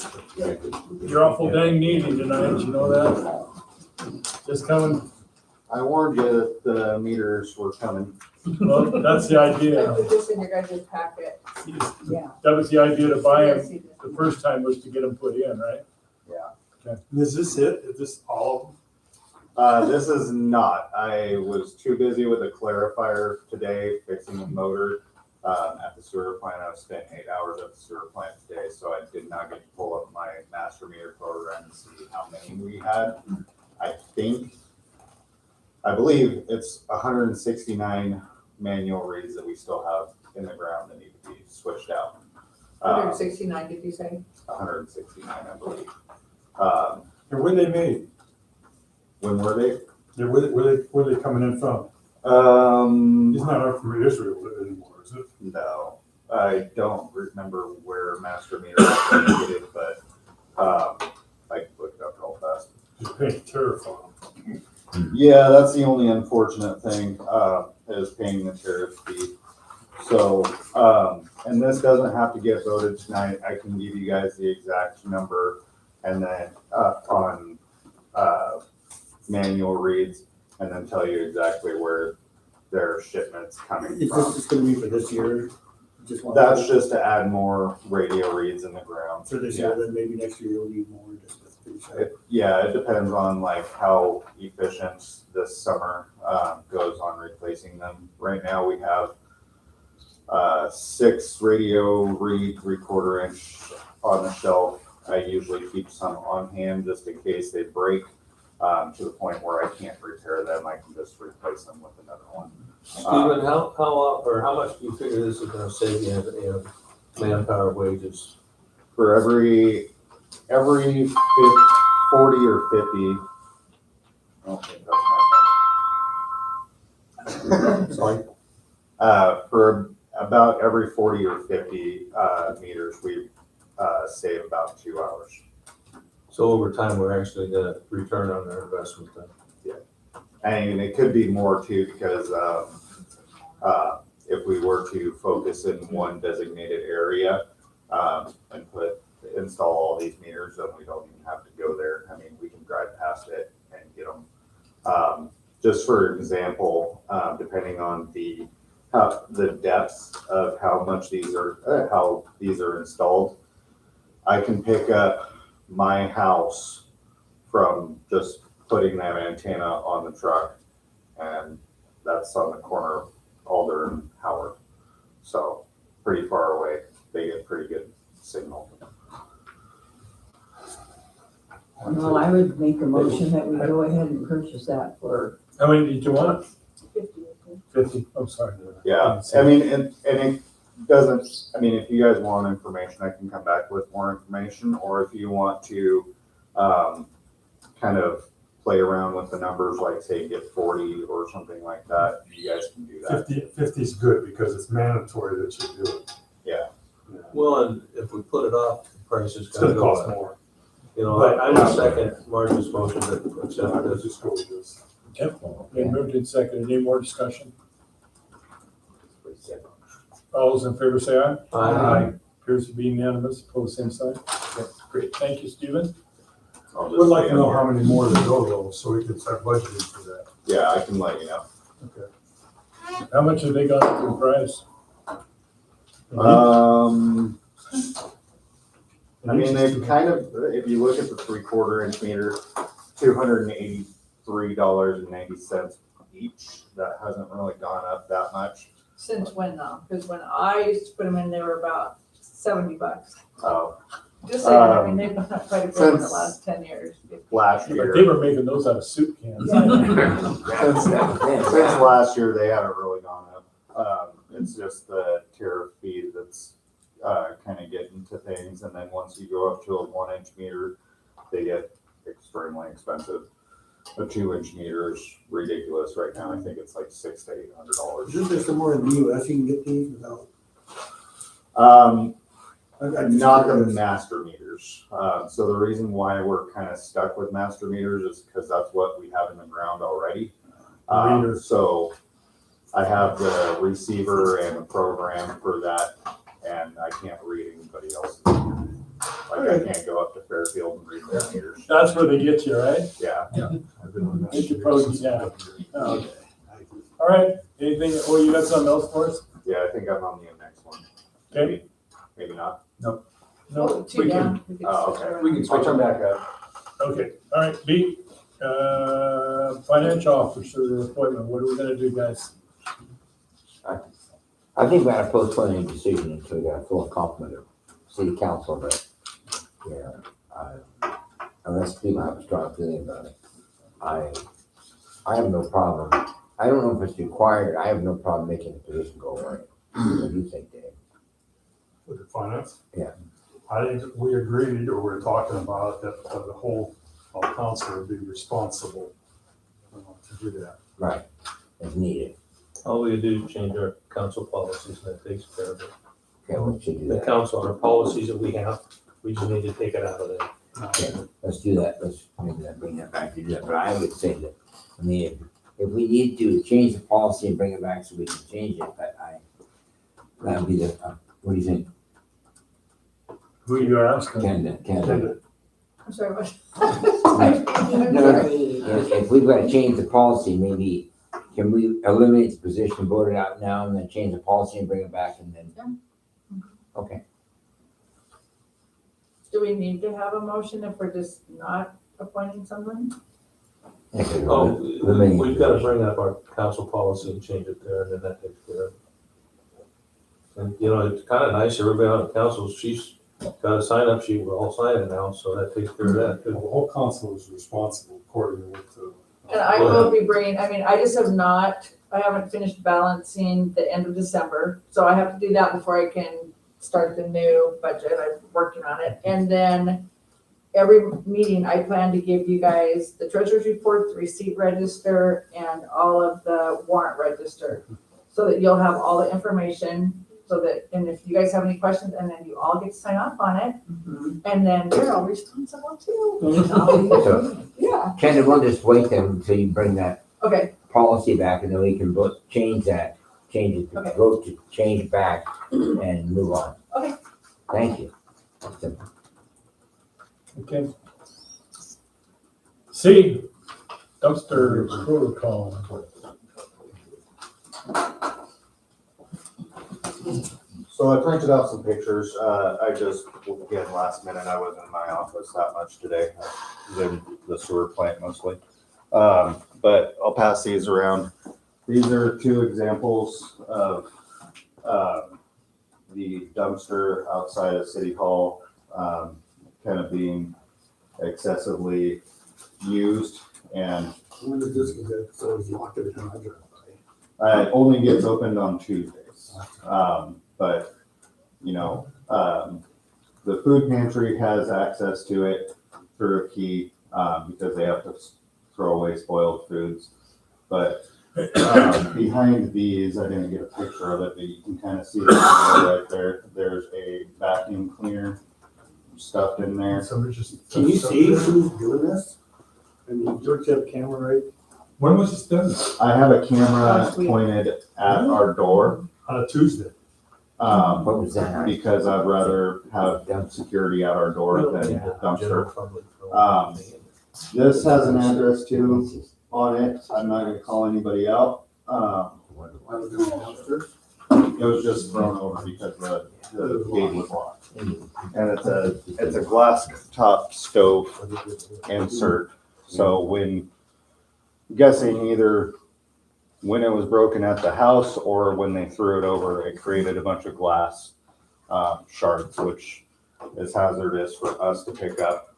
you're awful dang needy tonight, you know that? Just coming, I warned you that the meters were coming. well, that's the I idea. put this in your guys' packet. Yeah. That was the idea to buy Yes, them, you did. the first time was to get them put in, right? Is this it? Is this all This is not. I was too busy with a clarifier today fixing the motor at the sewer plant. I spent 8 hours at the sewer plant today, so I did not get to pull up my master meter program and see how many we had. I believe it's 169 manual reads that we still have in the ground that need to be switched out. 169, did you say? 169, I believe. and where they made? When were they? Yeah, where they coming in from? It's not up from Israel anymore, is it? No, I don't remember where master meter was located, but I can look it up real fast. You're paying tariff on them. Yeah, that's the only unfortunate thing, is paying the tariff fee. So, and this doesn't have to get voted tonight. I can give you guys the exact number and then, on, manual reads and then tell you exactly where their shipment's coming Is this from. just gonna be for this year? Just one? That's just to add more radio reads in the ground. For this Yeah. year, then maybe next year you'll need more, just to finish up. Yeah, it depends on like how efficient this summer goes on replacing them. Right now, we have 6 radio read 3/4 inch on the shelf. I usually keep some on hand just in case they break to the point where I can't repair them. I can just replace them with another one. Stephen, how much do you figure this is gonna save you in manpower wages? For every 40 or 50. Okay, that's my phone. Sorry. For about every 40 or 50 meters, we save about 2 hours. So over time, we're actually gonna return on our investment then. And it could be more too, because if we were to focus in one designated area and install all these meters, then we don't even have to go there. I mean, we can drive past it and get them. Just for example, depending on the depth of how these are installed, I can pick up my house from just putting that antenna on the truck, and that's on the corner of Alder and Howard. So pretty far away, they get pretty good signal. Well, I would make a motion that we go ahead and purchase that for, How many did you want? 50, I think. 50, I'm sorry. Yeah, I mean, and it doesn't, I mean, if you guys want information, I can come back with more information, or if you want to kind of play around with the numbers, like say get 40 or something like that, you guys can do that. 50 is good because it's mandatory that you do it. Yeah. Well, and if we put it off, the price is It's gonna gonna go cost up. more. You know, I would second Marge's motion to I accept would this. just go with this. Yep, been moved in second. Any more discussion? All those in favor say aye. Aye. Appears to be unanimous, pose same sign. Okay, great, thank you, Stephen. I'll just Would like stay to know on how here. many more to go though, so we can start budgeting for that. Yeah, I can let you know. Okay. How much have they gone up in price? I mean, they've kind of, if you look at the 3/4 inch meter, $283.90 each. That hasn't really gone up that much. Since when though? Because when I used to put them in, they were about $70. Just saying, I mean, they've gone up quite a bit in the Since last 10 years. Last But year. they were making those out of soup cans. Since last year, they haven't really gone up. It's just the tariff fee that's kind of getting to things, and then once you go up to a 1-inch meter, they get extremely expensive. A 2-inch meter is ridiculous right now. I think it's like $600 to $800. Isn't there somewhere in the US you can get these without? Not the master meters. So the reason why we're kind of stuck with master meters is because that's what we have in the ground already. Readers. So I have the receiver and the program for that, and I can't read anybody else's. Like, I can't go up to Fairfield and read their meters. That's where they get you, right? Yeah. Get your pros, yeah. Oh, okay. All right, anything, oh, you got something else for us? Yeah, I think I'm on the next one. Okay. Maybe not. No, Two we can, down. We can Oh, switch okay. around. We can switch them back up. okay, all right, B, financial officer appointment, what are we gonna do, guys? I think we gotta postpone any decision until we got a full complement of city council, but, yeah, unless people have a strong feeling about it. I have no problem. I don't know if it's required. I have no problem making the position go away. What do you think, Dave? With the finance? Yeah. I think we agreed, or we're talking about that the whole council would be responsible to do that. Right, as needed. All we do is change our council policies and that takes care of it. Okay, we should do The that. council, our policies that we have, we just need to take it out of there. Okay, let's do that. Let's maybe bring that back to do that. But I would say that, I mean, if we need to change the policy and bring it back so we can change it, that would be the, what do you think, Who you are asking? Ken? I'm sorry, what? If we've got to change the policy, maybe can we eliminate the position, vote it out now, and then change the policy and bring it back and then? Okay. Do we need to have a motion if we're just not appointing someone? Oh, we've got to bring up our council policy and change it there, and then that takes care of it. And, you know, it's kind of nice, everybody on the council, she's got a sign up sheet, we're all signing now, so that takes care of that The too. whole council is responsible according to what And I will be bringing, I mean, I just have not, I haven't finished balancing the end of December, so I have to do that before I can start the new budget. I'm working on it. And then every meeting, I plan to give you guys the treasurer's report, the receipt register, and all of the warrant register, so that you'll have all the information, so that, and if you guys have any questions, and then you all get to sign off on it, and then you're all responsible too. So, Yeah, Ken, we'll just wait then until you bring that okay, policy back and then we can vote, change it, Okay. vote to change it back and move on. Okay. Thank you. Okay. C, dumpster protocol. So I printed out some pictures. I just, again, last minute, I wasn't in my office that much today. I was in the sewer plant mostly. But I'll pass these around. These are two examples of the dumpster outside of City Hall, kind of being excessively used, and When did this get, so it was locked every time I drive by? it only gets opened on Tuesdays. But, you know, the food pantry has access to it through a key, because they have to throw away spoiled foods. But behind these, I didn't get a picture of it, but you can kind of see it right there. There's a vacuum cleaner stuffed in there. Somebody just. Can you see who's doing this? I mean, don't you have a camera right? When was this done? I have a camera Last week. pointed at our door, On a Tuesday. What was that? because I'd rather have security at our door than dumpster. General public. This has an address too on it. I'm not gonna call anybody out. Why was it downstairs? It was just thrown over because the gate was locked. And it's a glass top stove insert. So when, guessing either when it was broken at the house or when they threw it over, it created a bunch of glass shards, which is hazardous for us to pick up.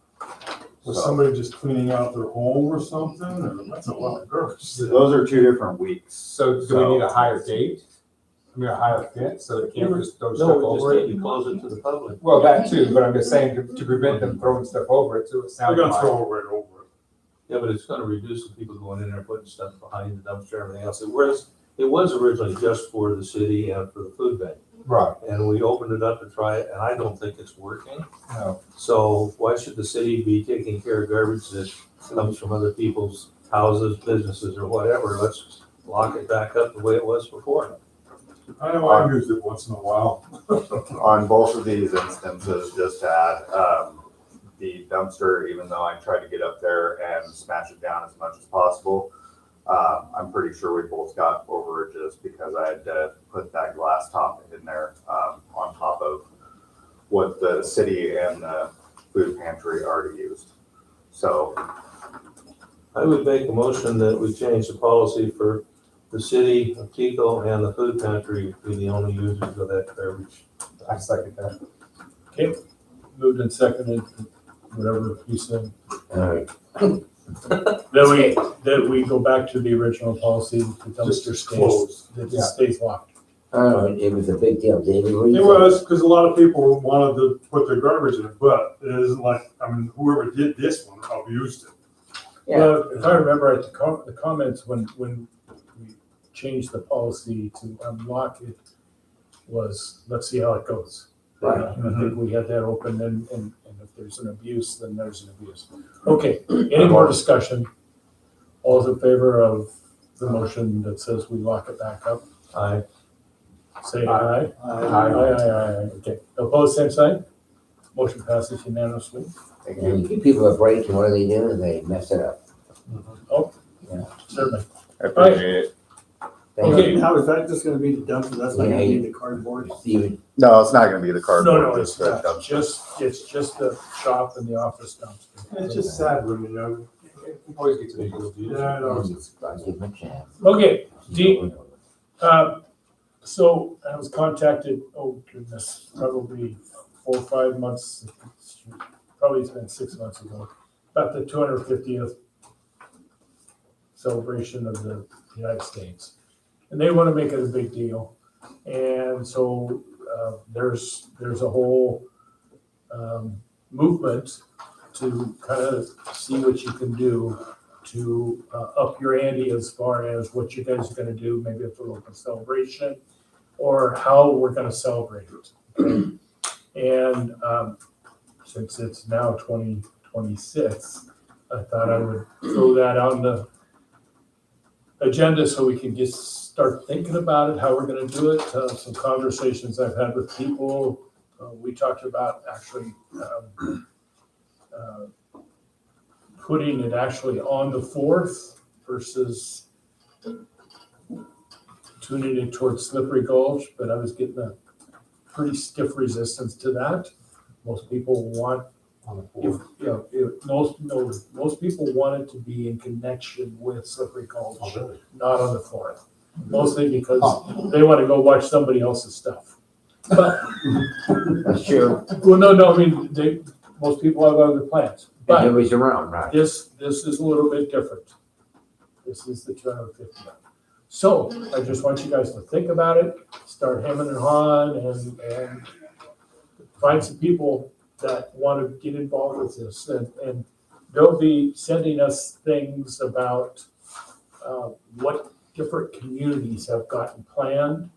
Was somebody just cleaning out their home or something? Or that's a lot of garbage. Those are 2 different weeks. So do we need a higher date? I mean, a higher fit, so they can't just throw stuff No, we over just it? need to close it to the public. Well, that too, but I'm just saying to prevent them throwing stuff over it, so it They're sounds gonna like. throw it right over it. Yeah, but it's gonna reduce the people going in there putting stuff behind the dumpster and everything else. It was originally just for the city and for the food bank. Right, And we opened it up to try it, and I don't think it's working. no, So why should the city be taking care of garbage that comes from other people's houses, businesses, or whatever? lock it back up the way it was before. I know I use it once in a while. On both of these instances, just to add, the dumpster, even though I tried to get up there and smash it down as much as possible, I'm pretty sure we both got overages because I had to put that glass top in there, on top of what the city and the food pantry already used. So, I would make a motion that we change the policy for the city of Tekoa and the food pantry be the only users of that garbage. I second that. Moved and seconded, whatever you said. Alright, That we go back to the original policy, the dumpster stays, Closed. that it Yeah. stays locked. it was a big deal, David. What do you It think? was, because a lot of people wanted to put their garbage in it, but it isn't like, I mean, whoever did this one abused it. Yeah. Well, if I remember right, the comments when we changed the policy to unlock it was, let's see how it goes. Right. I think we had that open and if there's an abuse, then there's an abuse. Okay, any more discussion? All's in favor of the motion that says we lock it back up? Aye. Say aye. I- Okay, opposed, same sign? Motion passes unanimously. thank And you. you give people a break, and what do? They mess it up. Certainly. I appreciate it. Thank Okay. you, How is that just gonna be the dumpster? That's not gonna be the cardboard? Stephen. No, it's not gonna be the No, cardboard. no, it's just the not. dumpster. It's just the shop and the office dumpster. It's just sad when, you know, It always gets a big deal. yeah, I know. I'll give him a chance. Okay, Dean, so I was contacted, oh goodness, probably 4 or 5 months, probably it's been 6 months ago, about the 250th celebration of the United States. And they want to make it a big deal. And so there's a whole movement to kind of see what you can do to up your ante as far as what you guys are going to do, maybe it's a local celebration, or how we're going to celebrate it. Okay? And since it's now 2026, I thought I would throw that on the agenda so we can just start thinking about it, how we're going to do it. Some conversations I've had with people, we talked about actually putting it actually on the 4th versus tuning it towards Slippery Gulch, but I was getting a pretty stiff resistance to that. Most people want, most people want it to be in connection with Slippery Gulch, not on the 4th. Mostly because they want to go watch somebody else's stuff. But, That's true. well, no, I mean, most people have other plans. But Nobody's around, right? this is a little bit different. This is the 250th. So I just want you guys to think about it, start hemming and hawing and find some people that want to get involved with this. And they'll be sending us things about what different communities have gotten planned.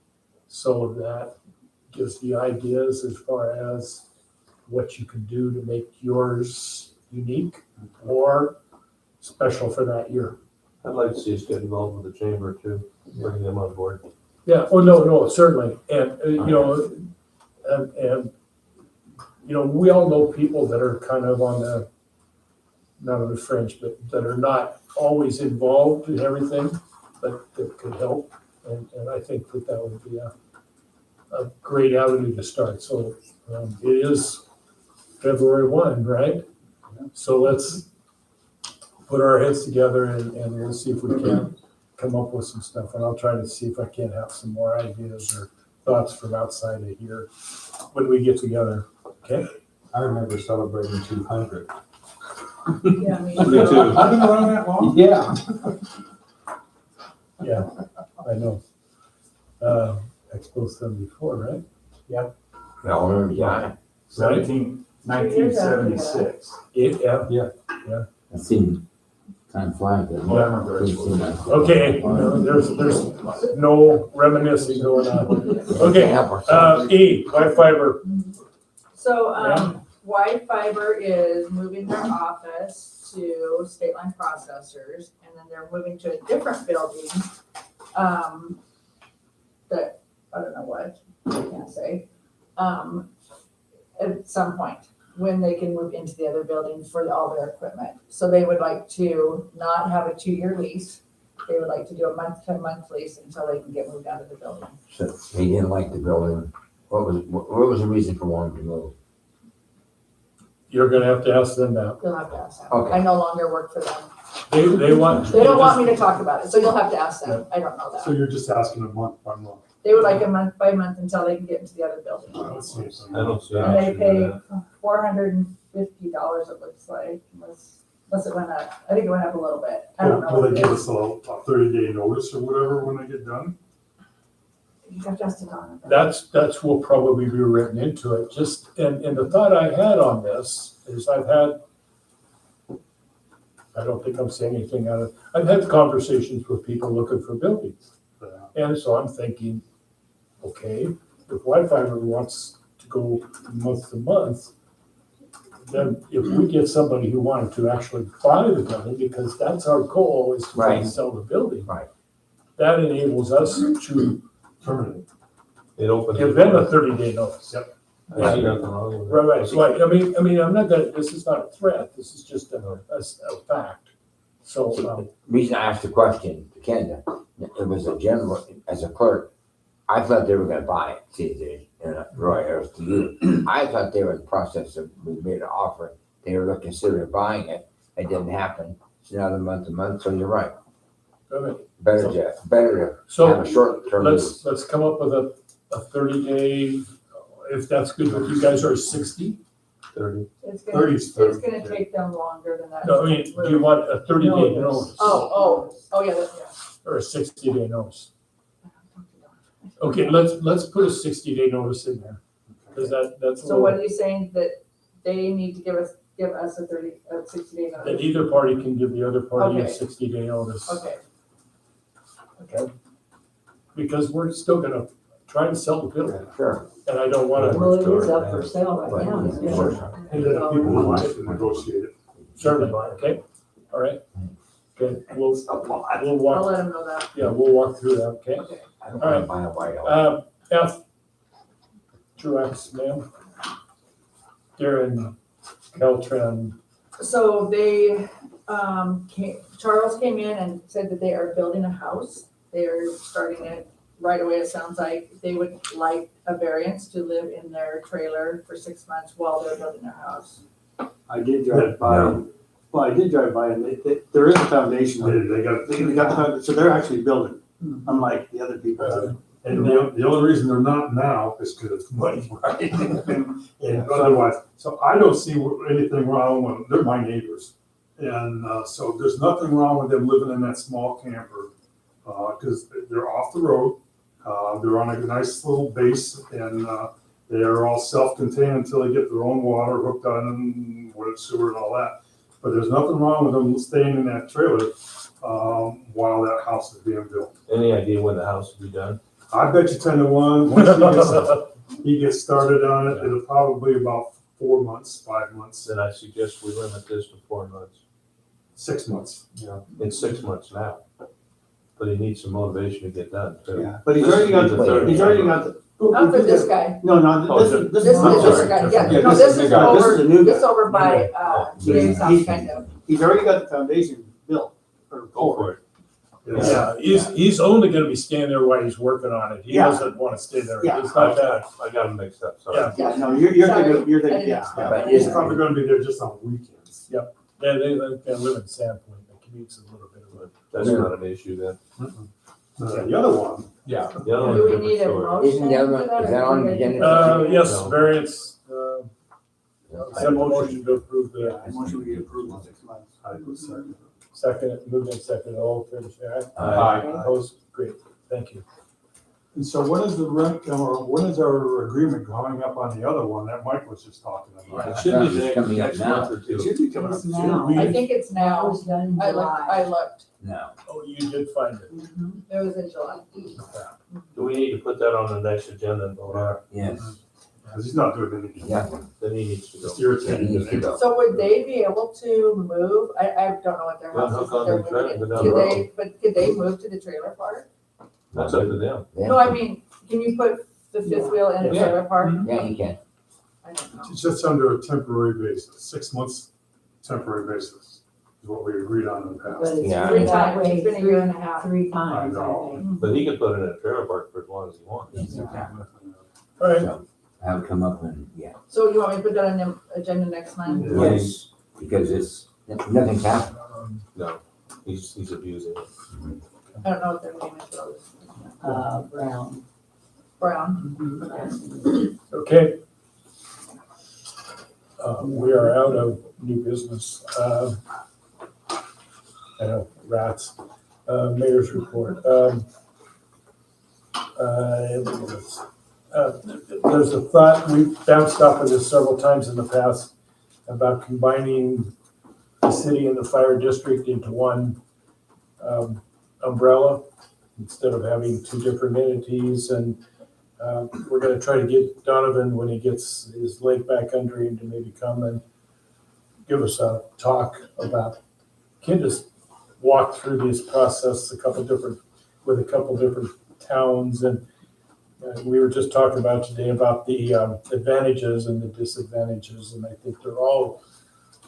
So that gives you ideas as far as what you can do to make yours unique or special for that year. I'd like to see us get involved with the chamber too, bring them on board. Yeah, oh, no, certainly. And, we all know people that are kind of on the, not on the fringe, but that are not always involved in everything, but that could help. And I think that would be a great avenue to start. So it is February 1, right? So let's put our heads together and we'll see if we can come up with some stuff. And I'll try to see if I can have some more ideas or thoughts from outside of here when we get together. Okay? I remember celebrating 200. Yeah, me Me too. too. I've been around that long? Yeah. Yeah, I know. Expo 74, right? No, yeah. 1976. Yeah. It seemed time flies. doesn't it? Yeah, I remember Didn't seem like- Okay, there's no reminiscing going on. Okay, Help ourselves. E, white fiber. So, Wide Fiber is moving their office to State Line Processors, and then they're moving to a different building that, I don't know what, I can't say, at some point, when they can move into the other building for all their equipment. So they would like to not have a 2-year lease. They would like to do a month-to-month lease until they can get moved out of the building. So he didn't like the building. What was the reason for wanting to move? You're gonna have to ask them that. You'll have to ask them. Okay. I no longer work for them. They want. They don't want me to talk about it, so you'll have to ask them. I don't know So that. you're just asking a month by month. They would like a month by month until they can get into the other building. I don't see it. I don't see. And they an issue pay with that. $450, it looks like, unless it went up. I think it went up a little bit. I don't know. Will what they it give is. us a 30-day notice or whatever when they get done? You have to ask the Donna. That's will probably be written into it. Just, and the thought I had on this is I don't think I'm saying anything out of, I've had conversations with people looking for buildings. And so I'm thinking, okay, if Wi-Fi wants to go month to month, then if we get somebody who wanted to actually buy the building, because that's our goal, is to try and Right. sell the building. Right. That enables us to Terminate. It opens. give them a 30-day notice. Yep. I see nothing wrong with it. Right, right. I mean, I'm not gonna, this is not a threat. This is just a fact. So, The reason I asked the question to Kenda, it was a general, as a clerk, I thought they were gonna buy it, see, Roy, or to you. I thought they were in the process of, we made an offer, they were considering buying it, it didn't happen. It's another month to month, so you're right. okay. Better to have So a short term lease. let's come up with a 30-day, if that's good with you guys, or 60? 30. It's 30 gonna, is it's 30, gonna take them longer than that. No, I mean, do you want a 30-day notice? Oh, yeah, yeah. Or a 60-day notice? Okay, let's put a 60-day notice in there, because that's a So what little, are you saying, that they need to give us a 60-day that notice? either party can give the other party a Okay. 60-day notice. Okay, Okay. Because we're still gonna try and sell the building, Sure. and I don't wanna. Well, it is up for sale right now. isn't it? Sure. And then if people want to negotiate it. Certainly, okay, all right. Okay, we'll I'll walk, let them know that. yeah, we'll walk through that, okay? Okay. I don't wanna buy a white house. F, Truax, ma'am. Darren Caltran, So they, Charles came in and said that they are building a house. They're starting it right away. It sounds like they would like a variance to live in their trailer for 6 months while they're building their house. I did drive by, well, I did drive by and there is a foundation. They got, They got the foundation, so they're actually building, unlike the other people. and the only reason they're not now is because it's money, right? And otherwise, so I don't see anything wrong with, they're my neighbors. And so there's nothing wrong with them living in that small camper, because they're off the road. They're on a nice little base, and they are all self-contained until they get their own water hooked on them, water, sewer and all that. But there's nothing wrong with them staying in that trailer while that house is being built. Any idea when the house will be done? I bet you 10 to 1, once he gets started on it, it'll probably about 4 months, 5 months, Then I suggest we limit this to 4 months. 6 months. It's 6 months now. But he needs some motivation to get done too. Yeah, but he's already got the. Not for this guy. No, Oh, this is. This is I'm the sorry. other guy. Yeah, Yeah, no, this this is the is guy. This is the new over, guy. this over by, Dave's house, kind of. He's already got the foundation built or Go for it. yeah, he's only gonna be standing there while he's working on it. He Yeah. doesn't wanna stay there. Yeah. It's not that, I got them mixed up, sorry. yeah, Yeah. No, you're Sorry, thinking, you're I thinking, didn't yeah. expect But that. He's probably gonna be there just on weekends. they live in Sandpoint, the commute's a little bit of a. That's not an issue then. The other one, Yeah. The other Do one's a we different need a story. motion? Isn't the other one- for that, is that or on do the we- agenda? Yes, No. variance, send a motion to approve the I want you to get approved in 6 months. I would say. second, moved in second, all in favor, say aye. Aye. Opposed, great, thank you. And so when is the rent, or when is our agreement coming up on the other one that Mike was just talking about? It should be It's coming up next now. month or two. Should be coming up. It's now. I think it's That now. was done in I July. looked. No. Oh, you did find it. It was in July. Do we need to put that on the next agenda and vote on it? Yes. Because he's not doing anything. Yeah. Then he needs to go. Just He irritating. needs to go. So would they be able to move? I don't know what their Well, house is. hook on They're the trailer, moving go it. down Could the they, but could they move to the trailer park? That's up to them. No, I mean, can you put the fifth wheel in a Yeah. trailer park? Yeah, you can. I don't know. It's just under a temporary basis, 6 months temporary basis is what we agreed on in the But past. it's Yeah. been Three that times, way it's been a year and a half. three times, I I know. think. But he could put it in a trailer park for as long as he wants. Exactly. All right, So I would come up and, yeah, So you want me to put that on the agenda next time? yes, because it's, nothing's happened. No, he's abusing it. I don't know what their name is, Rose. Brown. Brown. okay. We are out of new business. I know, rats. Mayor's report. There's a thought, we've bounced off of this several times in the past about combining the city and the fire district into one umbrella instead of having two different entities. And we're gonna try to get Donovan, when he gets his leg back under him, to maybe come and give us a talk about, can just walk through this process with a couple different towns. And we were just talking about today about the advantages and the disadvantages, and I think they're all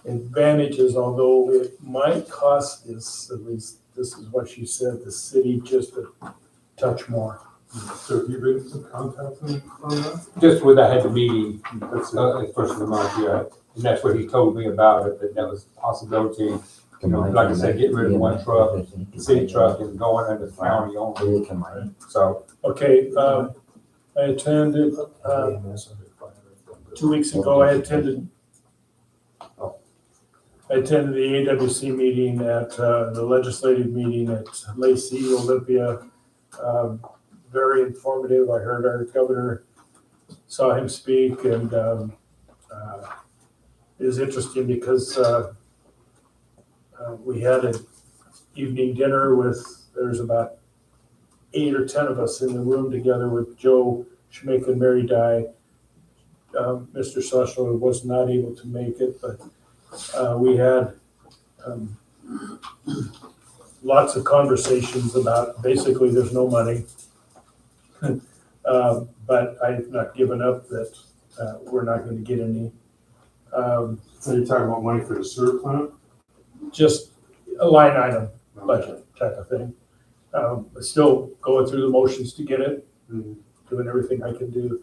advantages, although it might cost us, at least this is what she said, the city just a touch more. So have you been in contact with him on that? Just when I had the meeting, That's it. first of the month, yeah, and that's what he told me about it, that was a possibility. You know, like I said, getting rid of one truck, the city truck and going under the county only, Really come on. so. Okay, I attended, 2 weeks ago, I attended the AWC meeting at, the legislative meeting at Lacey, Olympia. Very informative. I heard our governor, saw him speak, and it was interesting because we had an evening dinner with, there's about 8 or 10 of us in the room together with Joe Schmick and Mary Dye. Mr. Sushler was not able to make it, but we had lots of conversations about, basically, there's no money. But I've not given up that we're not going to get any. So you're talking about money for the sewer plant? Just a line item budget type of thing. Still going through the motions to get it, doing everything I can do.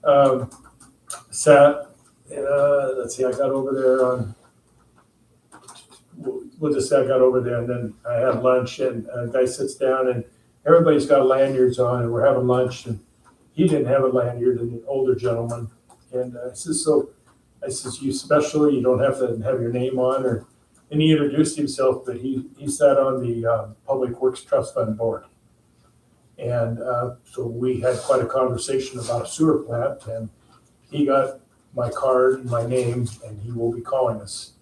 Let's see, I got over there on, we'll just say I got over there, and then I had lunch, and a guy sits down, and everybody's got lanyards on, and we're having lunch, and he didn't have a lanyard, and an older gentleman. And I says, you special, you don't have to have your name on, and he introduced himself, but he sat on the Public Works Trust Fund board. And so we had quite a conversation about a sewer plant, and he got my card and my name, and he will be calling us.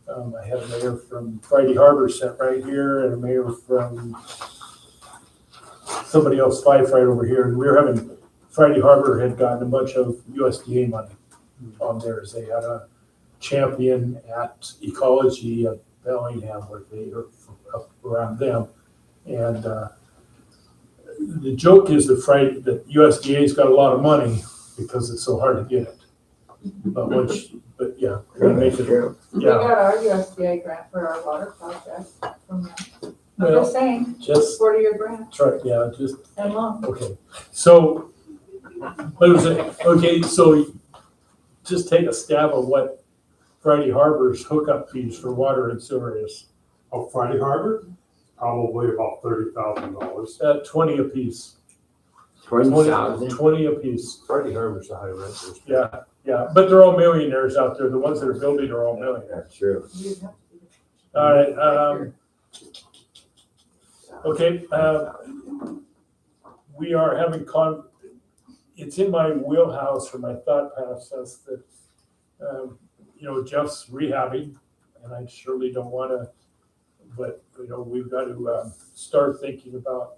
I had a mayor from Friday Harbor sent right here, and a mayor from somebody else, Fife, right over here. And we were having, Friday Harbor had gotten a bunch of USDA money on theirs. They had a champion at Ecology at Bellingham, where they are up around them. And the joke is that USDA's got a lot of money because it's so hard to get it. But yeah, we make it. We Yeah, got our USDA grant for our water project from them. I'm Well, just saying, just 40-year grant try. Yeah, just and long. okay. So what was it? Okay, so just take a stab at what Friday Harbor's hookup fees for water and sewer is. Oh, Friday Harbor? Probably about $30,000. 20 apiece. 20,000. 20 apiece. Friday Harbor's the high renters. Yeah, but they're all millionaires out there. The ones that are building are all millionaires. That's true. All right. Okay. We are having it's in my wheelhouse or my thought process that, Jeff's rehabbing, and I surely don't want to, but, we've got to start thinking about,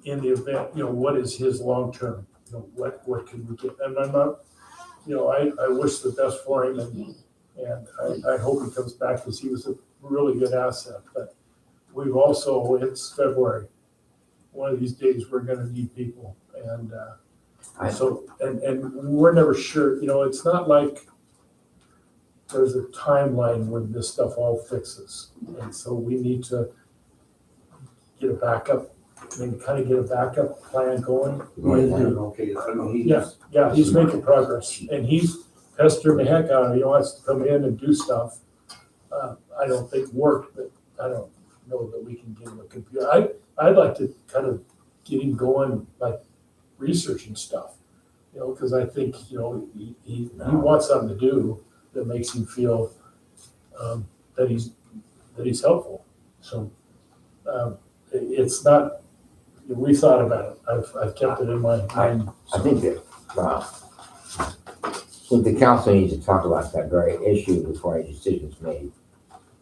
in the event, what is his long-term, what can we get? And I'm not, I wish the best for him, and I hope he comes back, because he was a really good asset. But we've also, it's February. One of these days, we're gonna need people, and, and we're never sure, you know, it's not like there's a timeline when this stuff all fixes, and so we need to get a backup, kind of get a backup plan going. He's doing okay, I know he's. Yeah, he's making progress, and he's pestering the heck out of me. He wants to come in and do stuff. I don't think work, but I don't know that we can get him a computer. I'd like to kind of get him going, like researching stuff, you know, because I think, you know, he wants something to do that makes him feel that he's helpful. So it's not. We thought about it. I've kept it in my mind. I think that, I think the council needs to talk about that very issue before a decision's made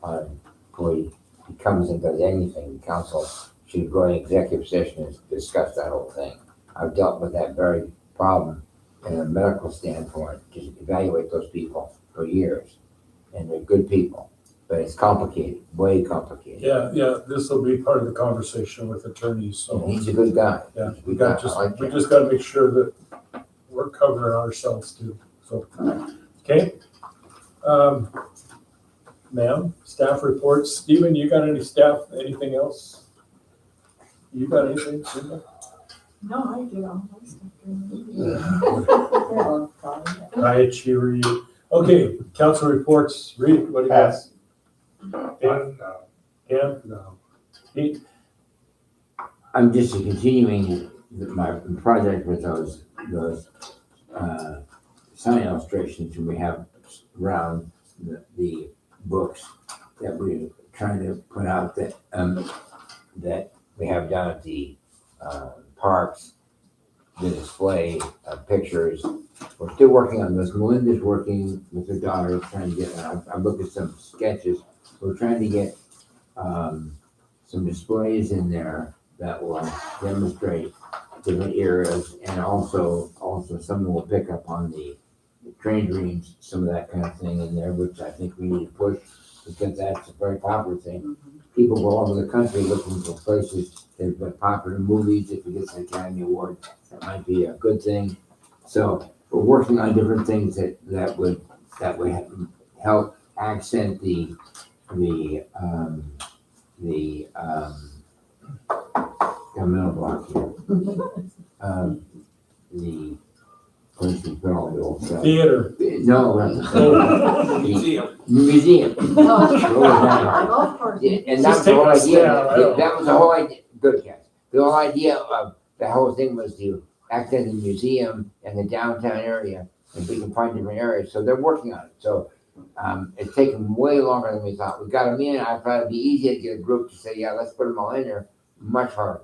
on, before he comes and does anything. The council should go in executive session and discuss that whole thing. I've dealt with that very problem in a medical standpoint, just evaluate those people for years. And they're good people, but it's complicated, way complicated. Yeah, this will be part of the conversation with attorneys, so. And he's a good guy. Yeah, He's a we good guy. got I like we him. just gotta make sure that we're covering ourselves too, so, okay? Ma'am, staff reports. Stephen, you got any staff, anything else? You got anything, Stephen? No, I do all my stuff. I cheer you. Okay, council reports. Read, what do you got? Pam? Pam? No. Pete? I'm just continuing my project with those sign illustrations we have around the books that we're trying to put out that that we have down at the parks, the display of pictures. We're still working on this. Melinda's working with her daughter, trying to get, I've looked at some sketches. We're trying to get some displays in there that will demonstrate different areas, and also someone will pick up on the train dreams, some of that kind of thing in there, which I think we need to push, because that's a very popular thing. People go all over the country looking for places that have been popular movies. If we get the Academy Award, that might be a good thing. So we're working on different things that would help accent the mental block here. The place we put all the old stuff. Theater. No, Oh. Museum. museum. Golf course. Yeah, and Just that's the whole take a idea. stab, Yeah, that was the whole idea. Good catch. The whole idea of the whole thing was to accent the museum and the downtown area, and we can find different areas. So they're working on it. So it's taken way longer than we thought. We got them in. I thought it'd be easy to get a group to say, yeah, let's put them all in there. Much harder.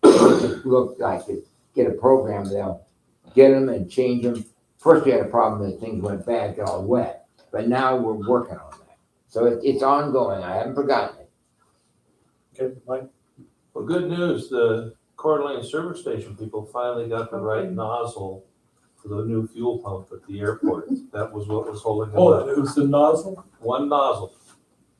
It looked like it. Get a program, they'll get them and change them. First we had a problem that things went bad, got all wet, but now we're working on that. So it's ongoing. I haven't forgotten it. Okay, Mike? Well, good news, the Coeur d'Alene service station people finally got the right nozzle for the new fuel pump at the airport. That was what was holding them Oh, up. it was the nozzle? One nozzle.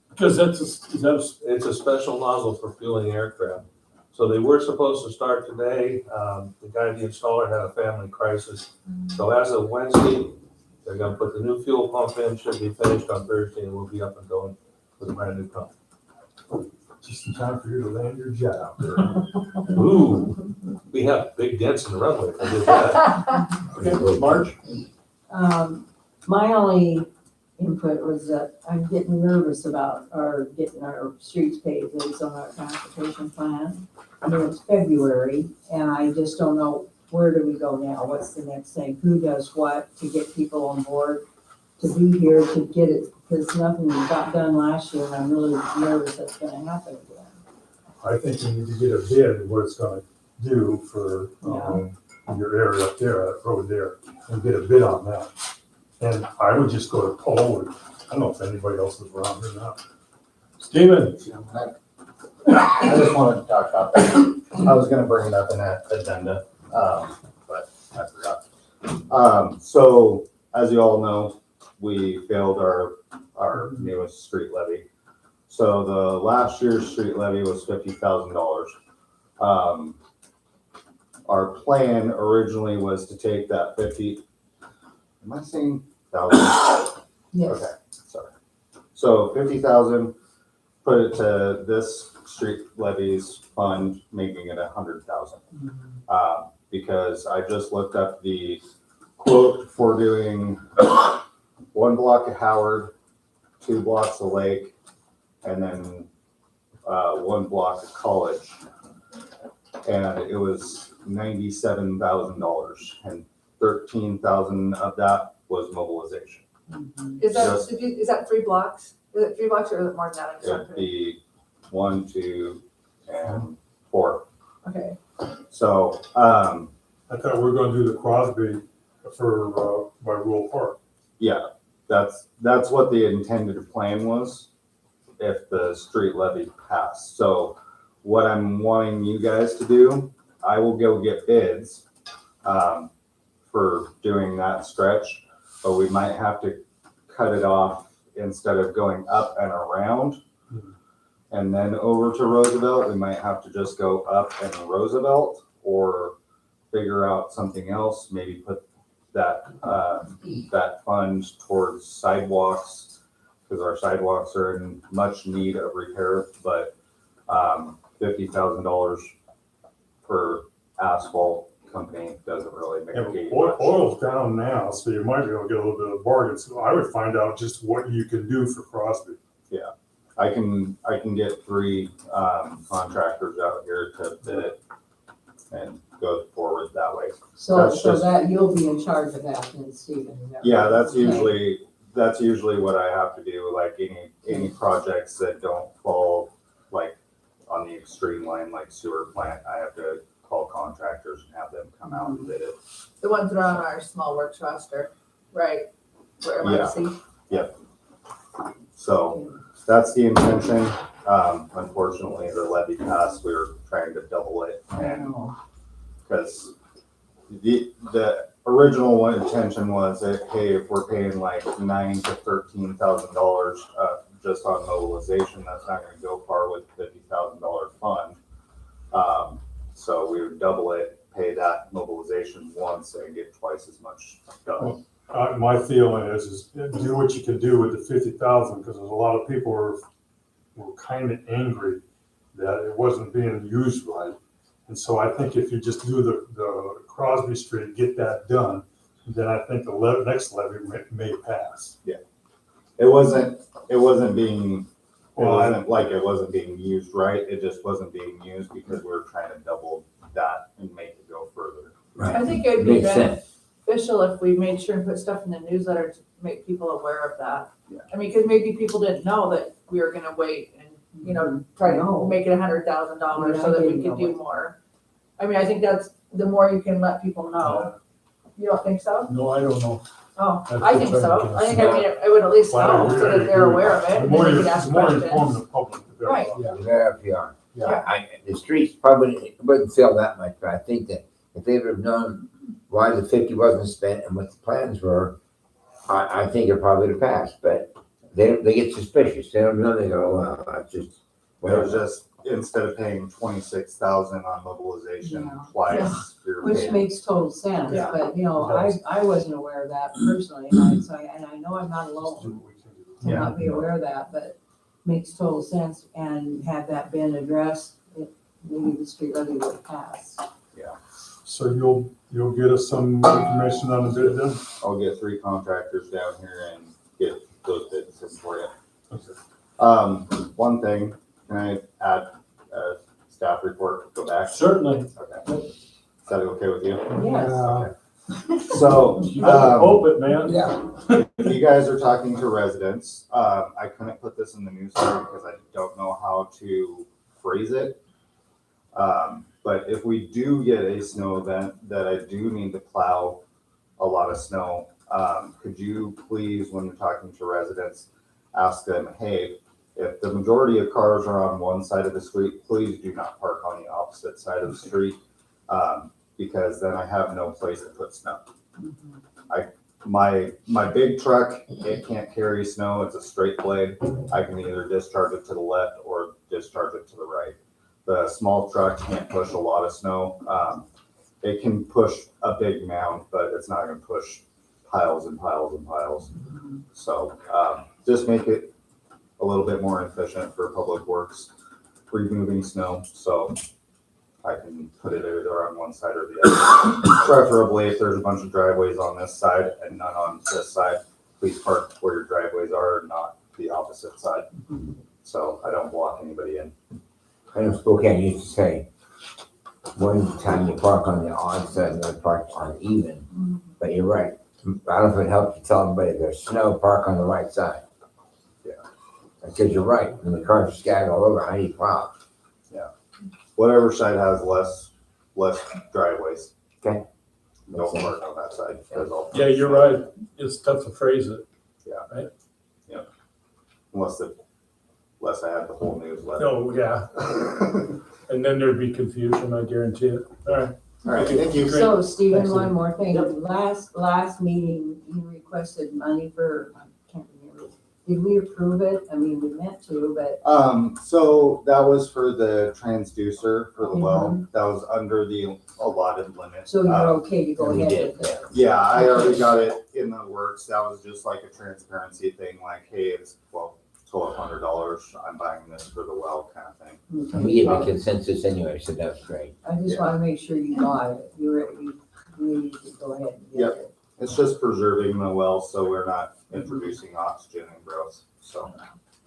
Because It's a special nozzle for fueling aircraft. So they were supposed to start today. The guy, the installer, had a family crisis. So as of Wednesday, they're gonna put the new fuel pump in, should be finished on Thursday, and we'll be up and going with a brand new pump. Just in time for you to land your jet out there. Ooh, we have big dents in the runway if I did that. okay, Marge? My only input was that I'm getting nervous about getting our streets paved based on our transportation plan. I mean, it's February, and I just don't know, where do we go now? What's the next thing? Who does what to get people on board, to be here, to get it, because nothing got done last year, and I'm really nervous that's gonna happen again. I think you need to get a bid of what it's gonna do for, your area up there, that road there, and get a bid on that. And I would just go to poll, and I don't know if anybody else is around here now. Steven? I just wanted to talk about that. I was gonna bring it up in that agenda, but I forgot. So as you all know, we failed our newest street levy. So the last year's street levy was $50,000. Our plan originally was to take that 50, am I saying thousand? Yes. Okay, sorry. So 50,000, put it to this street levies fund, making it 100,000. Because I just looked up the quote for doing 1 block of Howard, 2 blocks of Lake, and then 1 block of College. And it was $97,000, and 13,000 of that was mobilization. Is that, Just- is that 3 blocks? Is it 3 blocks or is it more than that? I'm It'd sorry. be 1, 2, and 4. Okay, So, I thought we were gonna do the Crosby for, by Rural Park. yeah, that's what the intended plan was if the street levy passed. So what I'm wanting you guys to do, I will go get bids for doing that stretch, but we might have to cut it off instead of going up and around and then over to Roosevelt. We might have to just go up and Roosevelt, or figure out something else, maybe put that that fund towards sidewalks, because our sidewalks are in much need of repair. But $50,000 per asphalt company doesn't really make a And gauge. oil's down now, so you might be able to get a little bit of bargain. So I would find out just what you can do for Crosby. I can get 3 contractors out here to bid it and go forward that way. So, That's so just- that you'll be in charge of that then, Stephen? is that Yeah, right? that's Okay. usually what I have to do. Like any projects that don't fall like on the extreme line, like sewer plant, I have to call contractors and have them come out and bid it. the ones that are on our small works roster, right? For MRC. So that's the intention. Unfortunately, the levy passed. We were trying to double it, and Oh, because the original intention was that, hey, if we're paying like $9,000 to $13,000 just on mobilization, that's not going to go far with $50,000 fund. So we would double it, pay that mobilization once, and get twice as much done. My feeling is do what you can do with the 50,000, because there's a lot of people were kind of angry that it wasn't being used right. And so I think if you just do the Crosby Street, get that done, then I think the next levy may pass. It wasn't being, Well, it wasn't being used right. It just wasn't being used because we were trying to double that and make it go further. I think it would be Makes sense. beneficial if we made sure and put stuff in the newsletter to make people aware of that. Yeah. I mean, because maybe people didn't know that we were gonna wait and, try to No. make it $100,000 Yeah, so I that we didn't could know do it. more. I mean, I think that's, the more you can let people know. You don't think so? No, I don't know. Oh, That's I good think so. trying to I think I mean, it would at least Well, I know so really that they're agree. aware of it The and more then they you, could ask the more inform questions. the public, the better. Right. Yeah, if you are. The streets probably wouldn't feel that much, but I think that if they would have known why the 50 wasn't spent and what the plans were, I think it probably would have passed, but they get suspicious. They don't know, they go, well, that's just, It was just, instead of paying 26,000 on mobilization Yeah. twice, you're which paying. makes total sense, Yeah. but It I does. wasn't aware of that personally, and I know I'm not Just do alone what we can do. to not be aware of that, but makes total sense, and had that been addressed, maybe the street levy would pass. So you'll get us some information on the bid then? I'll get 3 contractors down here and get those bids in for you. Okay. One thing, can I add a staff report, go back? Certainly. Okay. Is that okay with you? Yes. Okay. So, You better hope it, man. if you guys are talking to residents, I couldn't put this in the newsletter because I don't know how to phrase it. But if we do get a snow event that I do need to plow a lot of snow, could you please, when you're talking to residents, ask them, hey, if the majority of cars are on one side of the street, please do not park on the opposite side of the street, because then I have no place to put snow. My big truck, it can't carry snow, it's a straight blade. I can either discharge it to the left or discharge it to the right. The small truck can't push a lot of snow. It can push a big mound, but it's not gonna push piles and piles and piles. So, just make it a little bit more efficient for public works, removing snow, so I can put it either on one side or the other. Preferably if there's a bunch of driveways on this side and none on this side, please park where your driveways are, not the opposite side. So I don't block anybody in. I know Spokane used to say, one time you park on the odd side, another park on even, but you're right. I don't know if it helps you tell everybody there's snow, park on the right side. Yeah. Because you're right, when the cars are scattered all over, how do you plow? Whatever side has less driveways. Okay. Don't park on that side, because I'll. Yeah, you're right. It's tough to phrase it. Unless I have the whole newsletter. No, yeah. And then there'd be confusion, I guarantee it. All right. All right, thank you. Great. So Stephen, Thanks, one Stephen. more thing. Last meeting, you requested money for, I can't remember. Did we approve it? I mean, we meant to, but So that was for the transducer for the well. Mhm. That was under the allotted limit. so you're okay to go we ahead did, with it? Yeah, I already got it in the works. That was just like a transparency thing, like, hey, it's $1,200. I'm buying this for the well kind of thing. And we gave a consensus anyway, so that's great. I just want to make sure you got it. You need to go ahead and get Yep. it. It's just preserving the well so we're not introducing oxygen and growth. So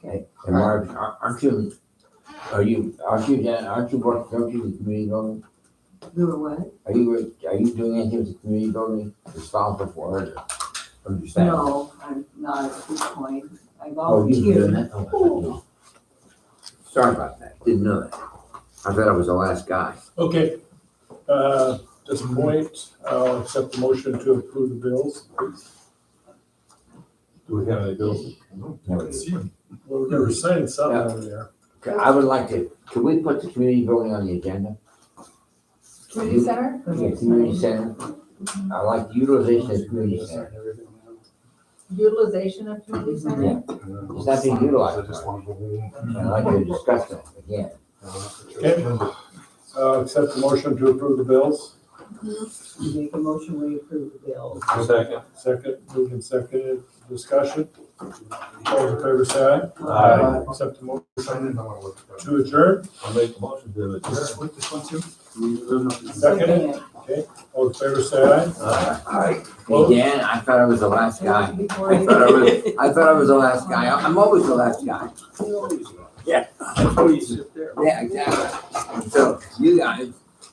Okay. And Mark, aren't you working, don't you, with community building? You were what? Are you doing anything with the community building, responsible for it, or I'm just saying? No, I'm not at this point. I Oh, you doing volunteered. that? Oh, sorry about that, didn't know that. I thought I was the last guy. Okay. At this point, I'll accept the motion to approve the bills. Do we have any bills? Well, we were saying something over there. Okay, I would like to, could we put the community building on the agenda? Community center? Yeah, community center. I like the utilization of the community center. Utilization of community center? Yeah, it's not being utilized. I'd like to discuss that again. Okay. Accept the motion to approve the bills. You make a motion, we approve the bill. Second. Second, moved and seconded, discussion. All in favor, say aye. Aye. Accept the motion to adjourn. I'll make the motion to adjourn. Second, all in favor, say aye. Aye. Hey, Dan, I thought I was the last guy. Before I thought I was the last guy. I'm always the last guy. Yeah. Yeah, exactly. So you guys,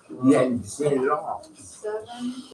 you hadn't seen it all. 7.